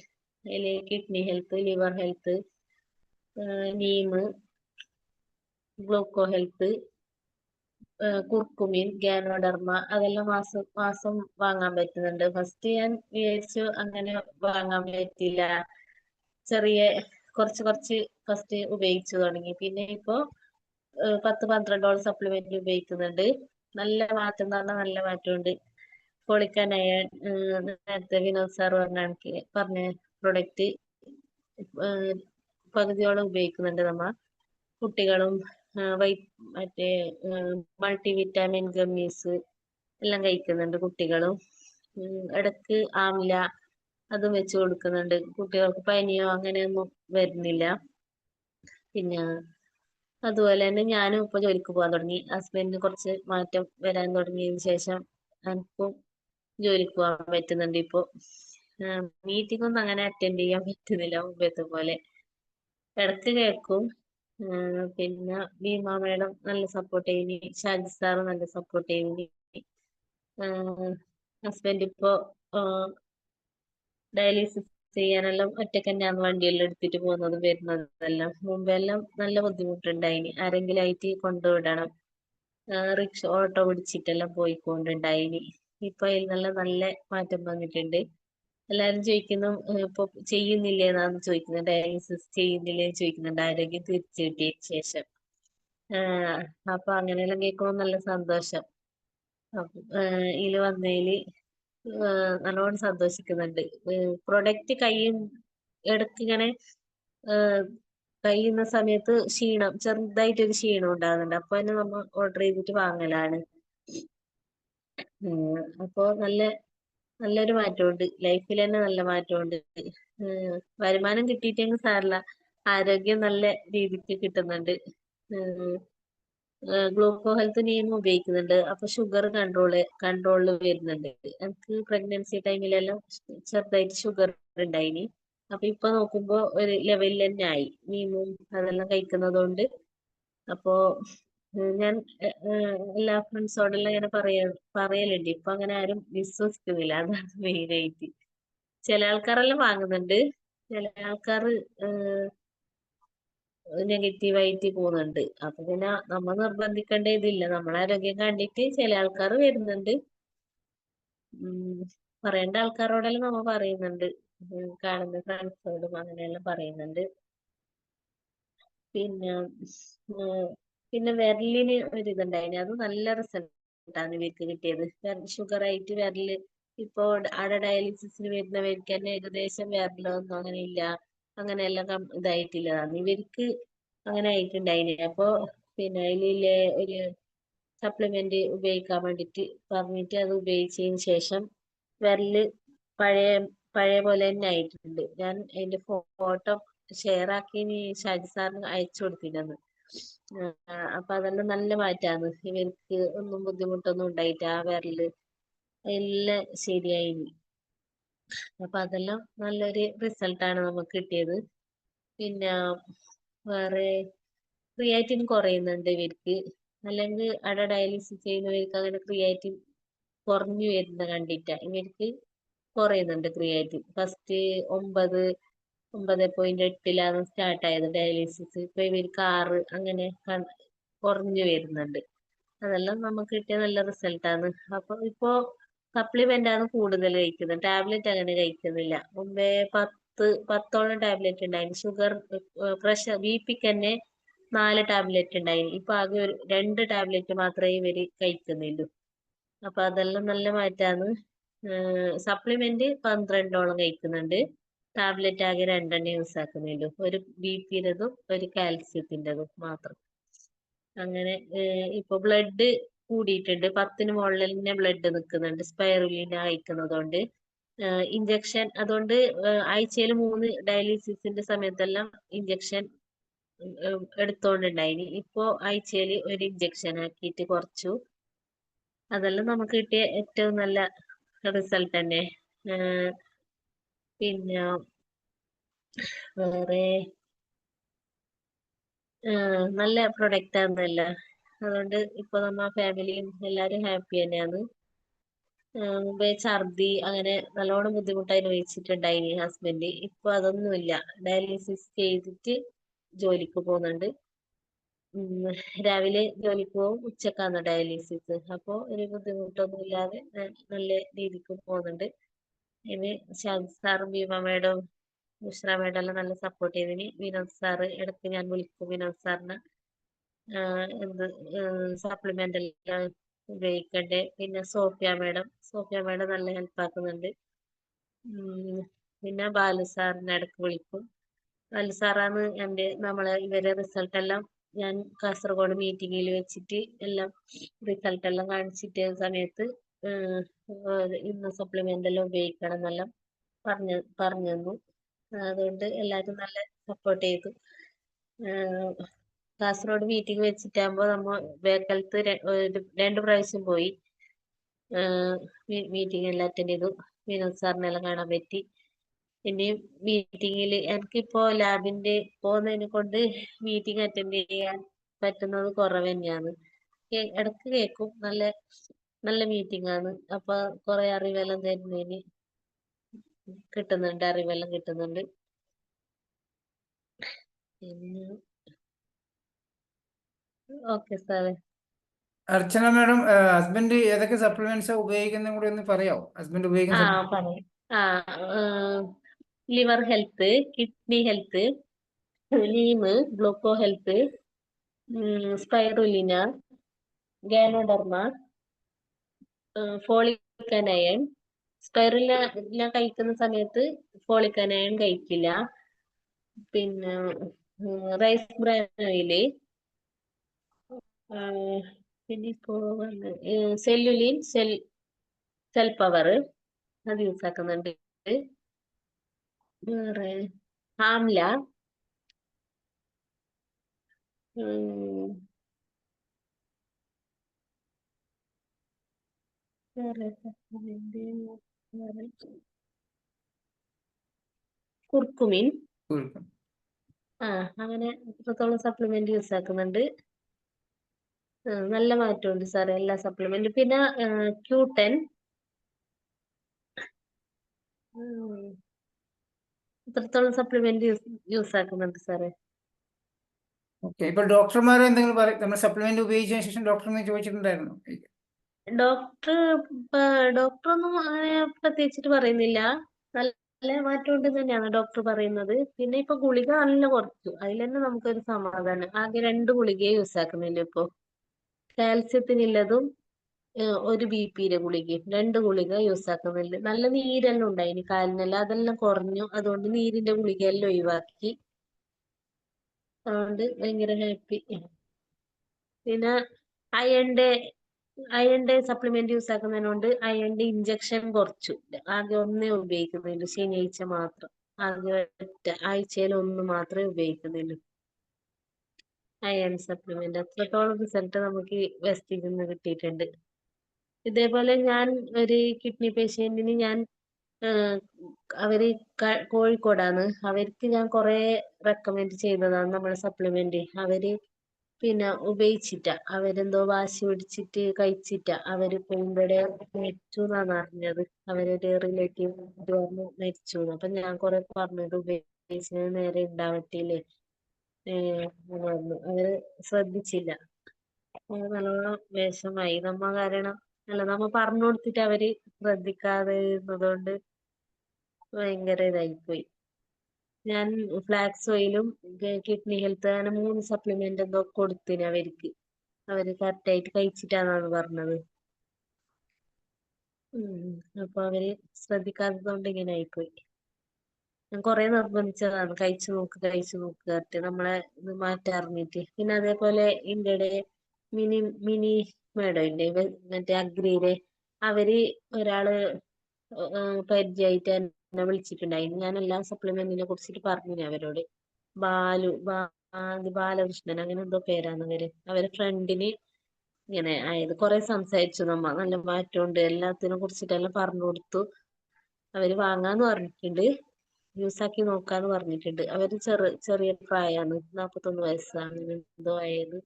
അതിൽ kidney health, liver health, Neem, gluco health, curcumin, Ganoderma, അതെല്ലാം മാസം വാങ്ങാൻ പറ്റുന്നുണ്ട്. ഫസ്റ്റ് ഞാൻ വിചാരിച്ചു അങ്ങനെ വാങ്ങാൻ പറ്റില്ല, കുറച്ച് ഫസ്റ്റ് ഉപയോഗിച്ചു തുടങ്ങി. പിന്നെ ഇപ്പോ 10-12 സപ്ലിമെന്റ് ഉപയോഗിക്കുന്നുണ്ട്. നല്ല മാറ്റം എന്ന് പറഞ്ഞാൽ നല്ല മാറ്റമുണ്ട്. ഫോളിക് അയൺ, നേരത്തെ വിനോദ് സാർ പറഞ്ഞ പ്രൊഡക്റ്റ് പകുതിയോളം ഉപയോഗിക്കുന്നുണ്ട് നമ്മ. കുട്ടികളും മറ്റേ മൾട്ടി വിറ്റാമിൻ ഗമ്മീസ് എല്ലാം കഴിക്കുന്നുണ്ട് കുട്ടികളും. ഇടക്ക് ആംല അതും വെച്ച് കൊടുക്കുന്നുണ്ട്. കുട്ടികൾക്ക് പനിയോ അങ്ങനെയൊന്നും വരുന്നില്ല. പിന്നെ അതുപോലെ തന്നെ ഞാനും ഇപ്പൊ ജോലിക്ക് പോകാൻ തുടങ്ങി. ഹസ്ബൻഡിന് കുറച്ച് മാറ്റം വരാൻ തുടങ്ങിയതിന് ശേഷം എനിക്കും ജോലിക്ക് പോകാൻ പറ്റുന്നുണ്ട്. ഇപ്പൊ മീറ്റിംഗ് ഒന്നും അങ്ങനെ അറ്റൻഡ് ചെയ്യാൻ പറ്റുന്നില്ല മുമ്പത്തെ പോലെ. ഇടക്ക് കേൾക്കും. പിന്നെ ഭീമ മേഡം നല്ല സപ്പോർട്ട് ചെയ്യുന്നു, ഷാജി സാറ് നല്ല സപ്പോർട്ട് ചെയ്യുന്നു. ഹസ്ബൻഡ് ഇപ്പോ ഡയാലിസിസ് ചെയ്യാനെല്ലാം ഒറ്റക്ക് തന്നെയാണ് വണ്ടിയെല്ലാം എടുത്തിട്ട് പോകുന്നതും വരുന്നതെല്ലാം. മുമ്പെല്ലാം നല്ല ബുദ്ധിമുട്ടുണ്ടായിന്, ആരെങ്കിലും ആയിട്ട് കൊണ്ടുവിടണം. ഓട്ടോ പിടിച്ചിട്ടെല്ലാം പോയിക്കൊണ്ടുണ്ടായിന്. ഇപ്പൊ അതിൽ നല്ല മാറ്റം വന്നിട്ടുണ്ട്. എല്ലാരും ചോദിക്കുന്നു ഇപ്പൊ ചെയ്യുന്നില്ലേന്നാണ് ചോദിക്കുന്നത്, ഡയാലിസിസ് ചെയ്യുന്നില്ലേന്ന് ചോദിക്കുന്നുണ്ട് ആരോഗ്യം തിരിച്ചു കിട്ടിയതിന് ശേഷം. അപ്പൊ അങ്ങനെയെല്ലാം കേൾക്കുമ്പോൾ നല്ല സന്തോഷം. ഇതില് വന്നതില് നല്ലോണം സന്തോഷിക്കുന്നുണ്ട്. പ്രൊഡക്റ്റ് ഇടയ്ക്ക് ഇങ്ങനെ കഴിയുന്ന സമയത്ത് ചെറുതായിട്ടൊരു ക്ഷീണം ഉണ്ടാകുന്നുണ്ട്. അപ്പൊ തന്നെ നമ്മൾ ഓർഡർ ചെയ്തിട്ട് വാങ്ങലാണ്. അപ്പൊ നല്ലൊരു മാറ്റമുണ്ട്. ലൈഫിൽ തന്നെ നല്ല മാറ്റമുണ്ട്. വരുമാനം കിട്ടിയിട്ടെങ്കിൽ സാരല്ല, ആരോഗ്യം നല്ല രീതിക്ക് കിട്ടുന്നുണ്ട്. ഗ്ലൂക്കോ ഹെൽത്ത് നീം ഉപയോഗിക്കുന്നുണ്ട്. അപ്പൊ ഷുഗർ കൺട്രോളിൽ വരുന്നുണ്ട്. എനിക്ക് പ്രഗ്നൻസി ടൈമിലെല്ലാം ചെറുതായിട്ട് ഷുഗർ ഉണ്ടായിനി. അപ്പൊ ഇപ്പൊ നോക്കുമ്പോ ഒരു ലെവലിൽ തന്നെ ആയി, നീമും അതെല്ലാം കഴിക്കുന്നത് കൊണ്ട്. അപ്പോ ഞാൻ എല്ലാ ഫ്രണ്ട്സോടെല്ലാം ഇങ്ങനെ പറയലുണ്ട്. ഇപ്പൊ അങ്ങനെ ആരും വിശ്വസിക്കുന്നില്ല. അതാണ് മെയിൻ ആയിട്ട്. ചില ആൾക്കാരെല്ലാം വാങ്ങുന്നുണ്ട്, ചില ആൾക്കാർ നെഗറ്റീവായിട്ട് പോകുന്നുണ്ട്. അപ്പൊ പിന്നെ നമ്മ നിർബന്ധിക്കേണ്ട ഇതില്ല. നമ്മളെ ആരോഗ്യം കണ്ടിട്ട് ചില ആൾക്കാർ വരുന്നുണ്ട്. പറയേണ്ട ആൾക്കാരോടെല്ലാം നമ്മ പറയുന്നുണ്ട്. കാണുന്ന ഫ്രണ്ട്സോടും അങ്ങനെയെല്ലാം പറയുന്നുണ്ട്. പിന്നെ വിരലിന് ഒരിതുണ്ടായിന്, അത് നല്ല റിസൾട്ടാണ് ഇവർക്ക് കിട്ടിയത്. ഷുഗർ ആയിട്ട് വിരല് ഇപ്പൊ അവിടെ ഡയാലിസിസിന് വരുന്നവർക്ക് തന്നെ ഏകദേശം വിരലൊന്നും അങ്ങനെ ഇല്ല, അങ്ങനെയെല്ലാം ഇതായിട്ടില്ലതാണ് ഇവർക്ക് അങ്ങനെ ആയിട്ടുണ്ടായിന്. അപ്പൊ പിന്നെ അതിലെ ഒരു സപ്ലിമെന്റ് ഉപയോഗിക്കാൻ വേണ്ടിട്ട് പറഞ്ഞിട്ട് അത് ഉപയോഗിച്ചതിന് ശേഷം വിരല് പഴയ പോലെ തന്നെ ആയിട്ടുണ്ട്. ഞാൻ അതിന്റെ ഫോട്ടോ ഷെയർ ആക്കി ഷാജി സാറിന് അയച്ചു കൊടുത്തിരുന്നു. അപ്പൊ അതെല്ലാം നല്ല മാറ്റാണ്. ഇവർക്ക് ഒന്നും ബുദ്ധിമുട്ടൊന്നും ഉണ്ടായിട്ട് ആ വിരല് എല്ലാം ശരിയായി. അപ്പൊ അതെല്ലാം നല്ലൊരു റിസൾട്ടാണ് നമുക്ക് കിട്ടിയത്. പിന്നെ വേറെ ക്രിയാറ്റിൻ കുറയുന്നുണ്ട് ഇവർക്ക്. അല്ലെങ്കിൽ അവിടെ ഡയാലിസിസ് ചെയ്യുന്നവർക്ക് അങ്ങനെ ക്രിയാറ്റിൻ കുറഞ്ഞു വരുന്ന കണ്ടിട്ടാ ഇവർക്ക് കുറയുന്നുണ്ട് ക്രിയാറ്റിൻ. ഫസ്റ്റ് 9.8 സ്റ്റാർട്ട് ആയത് ഡയാലിസിസ്. ഇപ്പൊ ഇവർക്ക് 6 അങ്ങനെ കുറഞ്ഞു വരുന്നുണ്ട്. അതെല്ലാം നമുക്ക് കിട്ടിയ നല്ല റിസൾട്ടാണ്. അപ്പൊ ഇപ്പോ സപ്ലിമെന്റ് ആണ് കൂടുതൽ കഴിക്കുന്നത്, ടാബ്ലറ്റ് അങ്ങനെ കഴിക്കുന്നില്ല. മുമ്പേ 10ഓളം ടാബ്ലറ്റ് ഉണ്ടായിരുന്നു. ഷുഗർ പ്രഷർ BP തന്നെ 4 ടാബ്ലറ്റ് ഉണ്ടായിരുന്നു. ഇപ്പൊ ആകെ 2 ടാബ്ലറ്റ് മാത്രമേ ഇവര് കഴിക്കുന്നുള്ളൂ. അപ്പൊ അതെല്ലാം നല്ല മാറ്റാണ്. സപ്ലിമെന്റ് 12ഓളം കഴിക്കുന്നുണ്ട്. ടാബ്ലറ്റ് ആകെ 2 യൂസ് ആക്കുന്നുള്ളൂ. ഒരു BP-യുടേതും ഒരു കാൽസ്യത്തിൻ്റെതും മാത്രം. അങ്ങനെ ഇപ്പൊ ബ്ലഡ് കൂടിയിട്ടുണ്ട്. 10ന് മുകളിൽ തന്നെ ബ്ലഡ് നിൽക്കുന്നുണ്ട് സ്പൈറുലിന കഴിക്കുന്നതുകൊണ്ട്. ഇഞ്ചക്ഷൻ അതുകൊണ്ട് ആഴ്ചയിൽ 3 ഡയാലിസിസിന്റെ സമയത്തെല്ലാം ഇഞ്ചക്ഷൻ എടുത്തോണ്ടുണ്ടായിന്. ഇപ്പോ ആഴ്ചയിൽ ഒരു ഇഞ്ചക്ഷൻ ആക്കിയിട്ട് കുറച്ചു. അതെല്ലാം നമുക്ക് കിട്ടിയ ഏറ്റവും നല്ല റിസൾട്ട് തന്നെ. പിന്നെ വേറെ നല്ല പ്രൊഡക്റ്റ് ആണെന്നല്ല, അതുകൊണ്ട് ഇപ്പൊ നമ്മ ഫാമിലിയും എല്ലാരും ഹാപ്പി തന്നെയാണ്. മുമ്പേ ഛർദി അങ്ങനെ നല്ലോണം ബുദ്ധിമുട്ട് അനുഭവിച്ചിട്ടുണ്ടായിനി ഹസ്ബൻഡ്. ഇപ്പൊ അതൊന്നുമില്ല. ഡയാലിസിസ് ചെയ്തിട്ട് ജോലിക്ക് പോകുന്നുണ്ട്. രാവിലെ ജോലിക്ക് പോകും, ഉച്ചക്കാണ് ഡയാലിസിസ്. അപ്പൊ ഒരു ബുദ്ധിമുട്ടൊന്നും ഇല്ലാതെ നല്ല രീതിക്ക് പോകുന്നുണ്ട്. ഇനി ഷാജി സാറും ഭീമ മേഡവും ബുഷ്ര മേഡം എല്ലാം നല്ല സപ്പോർട്ട് ചെയ്തിന്. വിനോദ് സാറ് ഇടയ്ക്ക് ഞാൻ വിളിക്കും വിനോദ് സാറിന്, എന്ത് സപ്ലിമെന്റ് എല്ലാം ഉപയോഗിക്കണ്ടേ. പിന്നെ സോഫിയ മേഡം നല്ല ഹെൽപ്പ് ആക്കുന്നുണ്ട്. പിന്നെ ബാലു സാറിന് ഇടയ്ക്ക് വിളിക്കും. ബാലു സാറാണ് ഇവരെ റിസൾട്ട് എല്ലാം ഞാൻ കാസർഗോഡ് മീറ്റിങ്ങിൽ വെച്ചിട്ട് എല്ലാം റിസൾട്ട് എല്ലാം കാണിച്ചിട്ട് സമയത്ത് ഇന്ന് സപ്ലിമെന്റ് എല്ലാം ഉപയോഗിക്കണം എന്നെല്ലാം പറഞ്ഞു തന്നു. അതുകൊണ്ട് എല്ലാവരും നല്ല സപ്പോർട്ട് ചെയ്തു. കാസർഗോഡ് മീറ്റിംഗ് വെച്ചിട്ടാകുമ്പോ നമ്മ ബേക്കലത്ത് 2 പ്രാവശ്യം പോയി മീറ്റിംഗ് എല്ലാം അറ്റൻഡ് ചെയ്തു. വിനോദ് സാറിനെല്ലാം കാണാൻ പറ്റി. പിന്നെ മീറ്റിങ്ങിൽ എനിക്കിപ്പോ ലാബിന്റെ പോകുന്നതിനെ കൊണ്ട് മീറ്റിംഗ് അറ്റൻഡ് ചെയ്യാൻ പറ്റുന്നത് കുറവ് തന്നെയാണ്. ഇടക്ക് കേൾക്കും, നല്ല മീറ്റിംഗ് ആണ്. അപ്പൊ കുറെ അറിവെല്ലാം തരുന്നതിന് അറിവെല്ലാം കിട്ടുന്നുണ്ട്. പിന്നെ ഓക്കെ സാറേ. അർച്ചന മാഡം, ഹസ്ബൻഡ് ഏതൊക്കെ സപ്ലിമെന്റ്സ് ഉപയോഗിക്കുന്ന കൂടി ഒന്ന് പറയാമോ? ഹസ്ബൻഡ് ഉപയോഗിക്കുന്ന പറയാം. Liver health, kidney health, neem, gluco health, spirulina, ganoderma, folic iron. Spirulina കഴിക്കുന്ന സമയത്ത് ഫോളിക് അയൺ കഴിക്കില്ല. പിന്നെ റൈസ് ബ്രാൻ ഓയില്, പിന്നെ ഇപ്പോ സെല്ലുലിൻ, സെൽ പവർ അത് യൂസ് ആക്കുന്നുണ്ട്. വേറെ ആംല, വേറെ കുർക്കുമിൻ. കൊടുക്കും. അങ്ങനെ ഇത്രത്തോളം സപ്ലിമെന്റ് യൂസ് ആക്കുന്നുണ്ട്. നല്ല മാറ്റമുണ്ട് സാറേ എല്ലാ സപ്ലിമെന്റും. പിന്നെ Q10 ഇത്രത്തോളം സപ്ലിമെന്റ് യൂസ് ആക്കുന്നുണ്ട് സാറേ. ഓക്കെ, ഇപ്പൊ ഡോക്ടർമാർ എന്തെങ്കിലും പറയും? നമ്മൾ സപ്ലിമെന്റ് ഉപയോഗിച്ചതിന് ശേഷം ഡോക്ടറിനെ ചോദിച്ചിട്ടുണ്ടായിരുന്നു? ഡോക്ടറൊന്നും അങ്ങനെ പ്രത്യേകിച്ചിട്ട് പറയുന്നില്ല. നല്ല മാറ്റമുണ്ട് തന്നെയാണ് ഡോക്ടർ പറയുന്നത്. പിന്നെ ഇപ്പൊ ഗുളിക നല്ല കുറച്ചു, അതിൽ തന്നെ നമുക്കൊരു സമാധാനം. ആകെ 2 ഗുളികയെ യൂസ് ആക്കുന്നില്ല ഇപ്പൊ. കാൽസ്യത്തിനുള്ളതും ഒരു BP-യുടെ ഗുളികയും 2 ഗുളിക യൂസ് ആക്കുന്നില്ല. നല്ല നീരെല്ലാം ഉണ്ടായിന് കാലിനെല്ലാം, അതെല്ലാം കുറഞ്ഞു. അതുകൊണ്ട് നീരിന്റെ ഗുളികയെല്ലാം ഒഴിവാക്കി. അതുകൊണ്ട് ഭയങ്കര ഹാപ്പി. പിന്നെ അയണിന്റെ സപ്ലിമെന്റ് യൂസ് ആക്കുന്നതിനോണ്ട് അയണിന്റെ ഇഞ്ചക്ഷൻ കുറച്ചു. ആകെ ഒന്നേ ഉപയോഗിക്കുന്നുള്ളൂ, ശനിയാഴ്ച മാത്രം. ആകെ ആഴ്ചയിൽ 1 മാത്രമേ ഉപയോഗിക്കുന്നുള്ളൂ അയൺ സപ്ലിമെന്റ്. അത്രത്തോളം റിസൾട്ട് നമുക്ക് വെസ്റ്റിൽ നിന്ന് കിട്ടിയിട്ടുണ്ട്. ഇതേപോലെ ഞാൻ ഒരു കിഡ്നി പേഷ്യന്റിന് അവര് കോഴിക്കോടാണ്, അവർക്ക് ഞാൻ കുറെ റെക്കമെൻഡ് ചെയ്തതാണ് നമ്മുടെ സപ്ലിമെന്റ്. അവര് പിന്നെ ഉപയോഗിച്ചിട്ട, അവരെന്തോ വാശി പിടിച്ചിട്ട് കഴിച്ചിട്ട അവര് പോകുമ്പോഴേ മരിച്ചു എന്നാണ് അറിഞ്ഞത്. അവരുടെ റിലേറ്റീവ് പറഞ്ഞു മരിച്ചു. അപ്പൊ ഞാൻ കുറെ പറഞ്ഞത് ഉപയോഗിച്ചത് നേരെ ഉണ്ടാവട്ടില്ലേ പറഞ്ഞു. അവര് ശ്രദ്ധിച്ചില്ല. നല്ലോണം വിഷമായി കാരണം. അല്ല, നമ്മ പറഞ്ഞു കൊടുത്തിട്ട് അവര് ശ്രദ്ധിക്കാതെ ഇരുന്നതുകൊണ്ട് ഭയങ്കര ഇതായിപ്പോയി. ഞാൻ ഫ്ലാക്സ് ഓയിലും കിഡ്നി ഹെൽത്ത് അങ്ങനെ 3 സപ്ലിമെന്റ് എന്തോ കൊടുത്തിന് അവർക്ക്. അവര് കറക്റ്റ് ആയിട്ട് കഴിച്ചിട്ടാന്നാണ് പറഞ്ഞത്. അപ്പൊ അവര് ശ്രദ്ധിക്കാത്തത് ഇങ്ങനെ ആയിപ്പോയി. ഞാൻ കുറെ നിർബന്ധിച്ചതാണ്, കഴിച്ചു നോക്ക് നമ്മളെ ഇത് മാറ്റാറിഞ്ഞിട്ട്. പിന്നെ അതേപോലെ ഇന്ത്യയുടെ മിനി മേഡം ഇല്ലേ, മറ്റേ അഗ്രിയിലെ, അവര് ഒരാള് പരിചയമായിട്ട് എന്നെ വിളിച്ചിട്ടുണ്ടായിരുന്നു. ഞാൻ എല്ലാ സപ്ലിമെന്റിനെ കുറിച്ചിട്ട് പറഞ്ഞു അവരോട്. ബാലകൃഷ്ണൻ അങ്ങനെ എന്തോ പേരാണ് അവരെ ഫ്രണ്ടിന് ഇങ്ങനെ ആയത്. കുറെ സംസാരിച്ചു, നല്ല മാറ്റമുണ്ട്, എല്ലാത്തിനെ കുറിച്ചിട്ടെല്ലാം പറഞ്ഞു കൊടുത്തു. അവര് വാങ്ങാന്ന് പറഞ്ഞിട്ടുണ്ട്, യൂസ് ആക്കി നോക്കാന്ന് പറഞ്ഞിട്ടുണ്ട്. അവര് ചെറിയ പ്രായമാണ്, 41 വയസ്സാണ് എന്തോ ആയത്.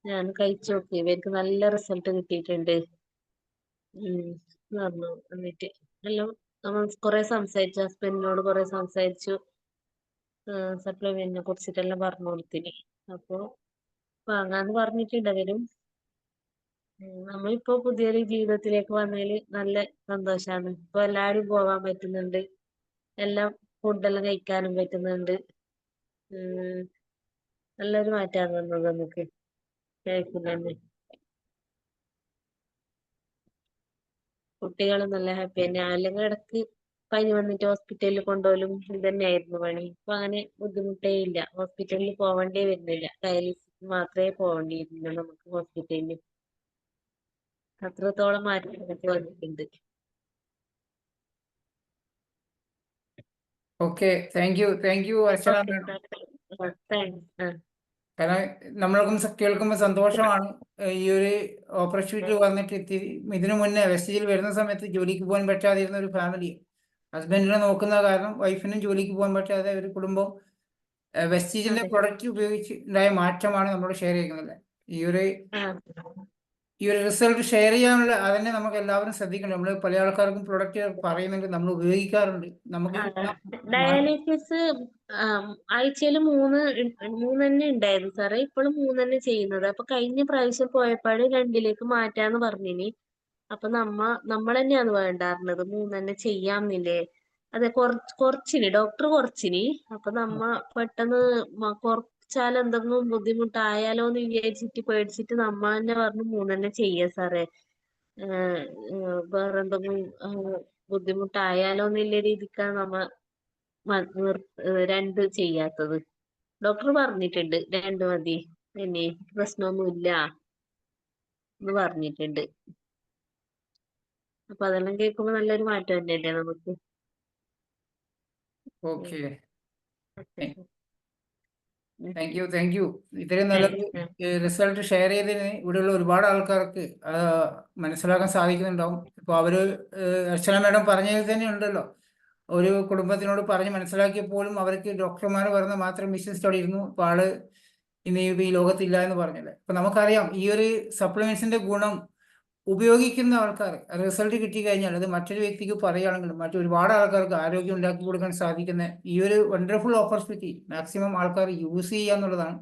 ഞാൻ കഴിച്ചു നോക്കി, ഇവർക്ക് നല്ല റിസൾട്ട് കിട്ടിയിട്ടുണ്ട് പറഞ്ഞു. എന്നിട്ട് എല്ലാം നമ്മൾ കുറെ സംസാരിച്ചു, ഹസ്ബൻഡിനോട് കുറെ സംസാരിച്ചു, സപ്ലിമെന്റിനെ കുറിച്ചിട്ടെല്ലാം പറഞ്ഞു കൊടുത്തിന്. അപ്പൊ വാങ്ങാന്ന് പറഞ്ഞിട്ടുണ്ട് അവരും. നമ്മളിപ്പോ പുതിയൊരു ജീവിതത്തിലേക്ക് വന്നതില് നല്ല സന്തോഷാണ്. ഇപ്പൊ എല്ലാരും പോകാൻ പറ്റുന്നുണ്ട്, എല്ലാം ഫുഡെല്ലാം കഴിക്കാനും പറ്റുന്നുണ്ട്. നല്ലൊരു മാറ്റാണ് വന്നത് നമുക്ക് ലൈഫിൽ തന്നെ. കുട്ടികളും നല്ല ഹാപ്പി തന്നെ. അല്ലെങ്കിൽ ഇടക്ക് പനി വന്നിട്ട് ഹോസ്പിറ്റലിൽ കൊണ്ടുപോലും ഇത് തന്നെയായിരുന്നു പണി. ഇപ്പൊ അങ്ങനെ ബുദ്ധിമുട്ടേ ഇല്ല, ഹോസ്പിറ്റലിൽ പോവേണ്ടേ വരുന്നില്ല. ഡയാലിസിസ് മാത്രമേ പോവേണ്ടിയിരുന്നുള്ളൂ നമുക്ക് ഹോസ്പിറ്റലിൽ. അത്രത്തോളം മാറ്റം നമുക്ക് വന്നിട്ടുണ്ട്. Okay, thank you Archana madam. കാരണം നമ്മൾക്കും കേൾക്കുമ്പോൾ സന്തോഷമാണ്. ഈ ഒരു ഓപ്പർച്യൂണിറ്റി വന്നിട്ട് ഇതിനു മുന്നേ വെസ്റ്റേജിൽ വരുന്ന സമയത്ത് ജോലിക്ക് പോകാൻ പറ്റാതിരുന്ന ഒരു ഫാമിലി, ഹസ്ബൻഡിനെ നോക്കുന്ന കാരണം വൈഫിനും ജോലിക്ക് പോകാൻ പറ്റാതെ ഒരു കുടുംബം വെസ്റ്റേജിന്റെ പ്രൊഡക്റ്റ് ഉപയോഗിച്ച് ഉണ്ടായ മാറ്റമാണ് നമ്മളോട് ഷെയർ ചെയ്യുന്നത്. ഈ ഒരു റിസൾട്ട് ഷെയർ ചെയ്യാനുള്ള അതന്നെ നമുക്ക് എല്ലാവരും ശ്രദ്ധിക്കണം. നമ്മൾ പല ആൾക്കാർക്കും പ്രൊഡക്റ്റ് പറയുന്നുണ്ട്, നമ്മൾ ഉപയോഗിക്കാറുണ്ട്. നമുക്ക് ഡയാലിസിസ് ആഴ്ചയിൽ 3 തന്നെ ഉണ്ടായിരുന്നു സാറേ. ഇപ്പോഴും 3 തന്നെ ചെയ്യുന്നത്. അപ്പൊ കഴിഞ്ഞ പ്രാവശ്യം പോയപ്പോഴും 2ലേക്ക് മാറ്റാന്ന് പറഞ്ഞിനി. അപ്പൊ നമ്മൾ തന്നെയാണ് വേണ്ടായിരുന്നത്, 3 തന്നെ ചെയ്യാമെന്നില്ലേ. അതെ, കുറച്ചിനി ഡോക്ടർ കുറച്ചിനി. അപ്പൊ പെട്ടെന്ന് കുറച്ചാൽ എന്തെങ്കിലും ബുദ്ധിമുട്ടായാലോ എന്ന് വിചാരിച്ചിട്ട് പേടിച്ചിട്ട് നമ്മ തന്നെ പറഞ്ഞു 3 തന്നെ ചെയ്യാ സാറേ. വേറെന്തെങ്കിലും ബുദ്ധിമുട്ടായാലോ എന്നുള്ള രീതിക്കാണ് രണ്ട് ചെയ്യാത്തത്. ഡോക്ടർ പറഞ്ഞിട്ടുണ്ട് 2 മതി, പിന്നെ പ്രശ്നമൊന്നുമില്ല എന്ന് പറഞ്ഞിട്ടുണ്ട്. അപ്പൊ അതെല്ലാം കേൾക്കുമ്പോ നല്ലൊരു മാറ്റം തന്നെയല്ലേ നമുക്ക്. Okay, thank you. ഇത്രയും നല്ലൊരു റിസൾട്ട് ഷെയർ ചെയ്തതിന് ഇവിടെയുള്ള ഒരുപാട് ആൾക്കാർക്ക് മനസ്സിലാക്കാൻ സാധിക്കുന്നുണ്ടാവും. ഇപ്പൊ അവര് അർച്ചന മാഡം പറഞ്ഞതിൽ തന്നെ ഉണ്ടല്ലോ, ഒരു കുടുംബത്തിനോട് പറഞ്ഞ് മനസ്സിലാക്കിയപ്പോഴും അവർക്ക് ഡോക്ടർമാർ പറഞ്ഞ മാത്രം വിശ്വസിച്ചവിടെ ഇരുന്നു. ഇപ്പൊ ആള് ഇനി ഈ ലോകത്തില്ല എന്ന് പറഞ്ഞല്ലേ. അപ്പൊ നമുക്കറിയാം ഈ ഒരു സപ്ലിമെന്റ്സിന്റെ ഗുണം ഉപയോഗിക്കുന്ന ആൾക്കാർ റിസൾട്ട് കിട്ടി കഴിഞ്ഞാൽ അത് മറ്റൊരു വ്യക്തിക്ക് പറയുകയാണെങ്കിൽ മറ്റൊരുപാട് ആൾക്കാർക്ക് ആരോഗ്യം ഉണ്ടാക്കി കൊടുക്കാൻ സാധിക്കുന്ന ഈ ഒരു വണ്ടർഫുൾ ഓപ്പർച്യൂണിറ്റി മാക്സിമം ആൾക്കാർ യൂസ് ചെയ്യുക എന്നുള്ളതാണ്.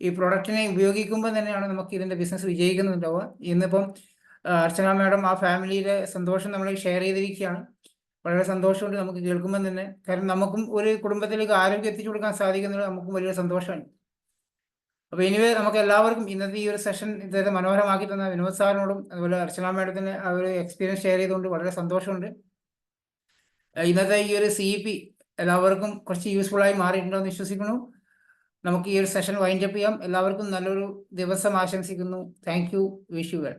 ഈ പ്രൊഡക്റ്റിനെ ഉപയോഗിക്കുമ്പോൾ തന്നെയാണ് നമുക്ക് ഇതിന്റെ ബിസിനസ് വിജയിക്കുന്നുണ്ടാവുക. ഇന്നിപ്പം അർച്ചന മാഡം ആ ഫാമിലിയിലെ സന്തോഷം നമ്മൾ ഷെയർ ചെയ്തിരിക്കുകയാണ്. വളരെ സന്തോഷമുണ്ട് നമുക്ക് കേൾക്കുമ്പോൾ തന്നെ. കാരണം നമുക്കും ഒരു കുടുംബത്തിലേക്ക് ആരോഗ്യം എത്തിച്ചു കൊടുക്കാൻ സാധിക്കുന്നത് നമുക്കും വലിയ സന്തോഷമാണ്. അപ്പൊ എനിവേ നമുക്ക് എല്ലാവർക്കും ഇന്നത്തെ ഈ ഒരു സെഷൻ ഇദ്ദേഹത്തെ മനോഹരമാക്കി തന്ന വിനോദ് സാറിനോടും അതുപോലെ അർച്ചന മാഡത്തിന് ആ ഒരു എക്സ്പീരിയൻസ് ഷെയർ ചെയ്തുകൊണ്ട് വളരെ സന്തോഷമുണ്ട്. ഇന്നത്തെ ഈ ഒരു CEP എല്ലാവർക്കും കുറച്ച് യൂസ്ഫുൾ ആയി മാറിയിട്ടുണ്ടെന്ന് വിശ്വസിക്കുന്നു. നമുക്ക് ഈ ഒരു സെഷൻ വൈൻഡപ്പ് ചെയ്യാം. എല്ലാവർക്കും നല്ലൊരു ദിവസം ആശംസിക്കുന്നു. Thank you. Wish you well.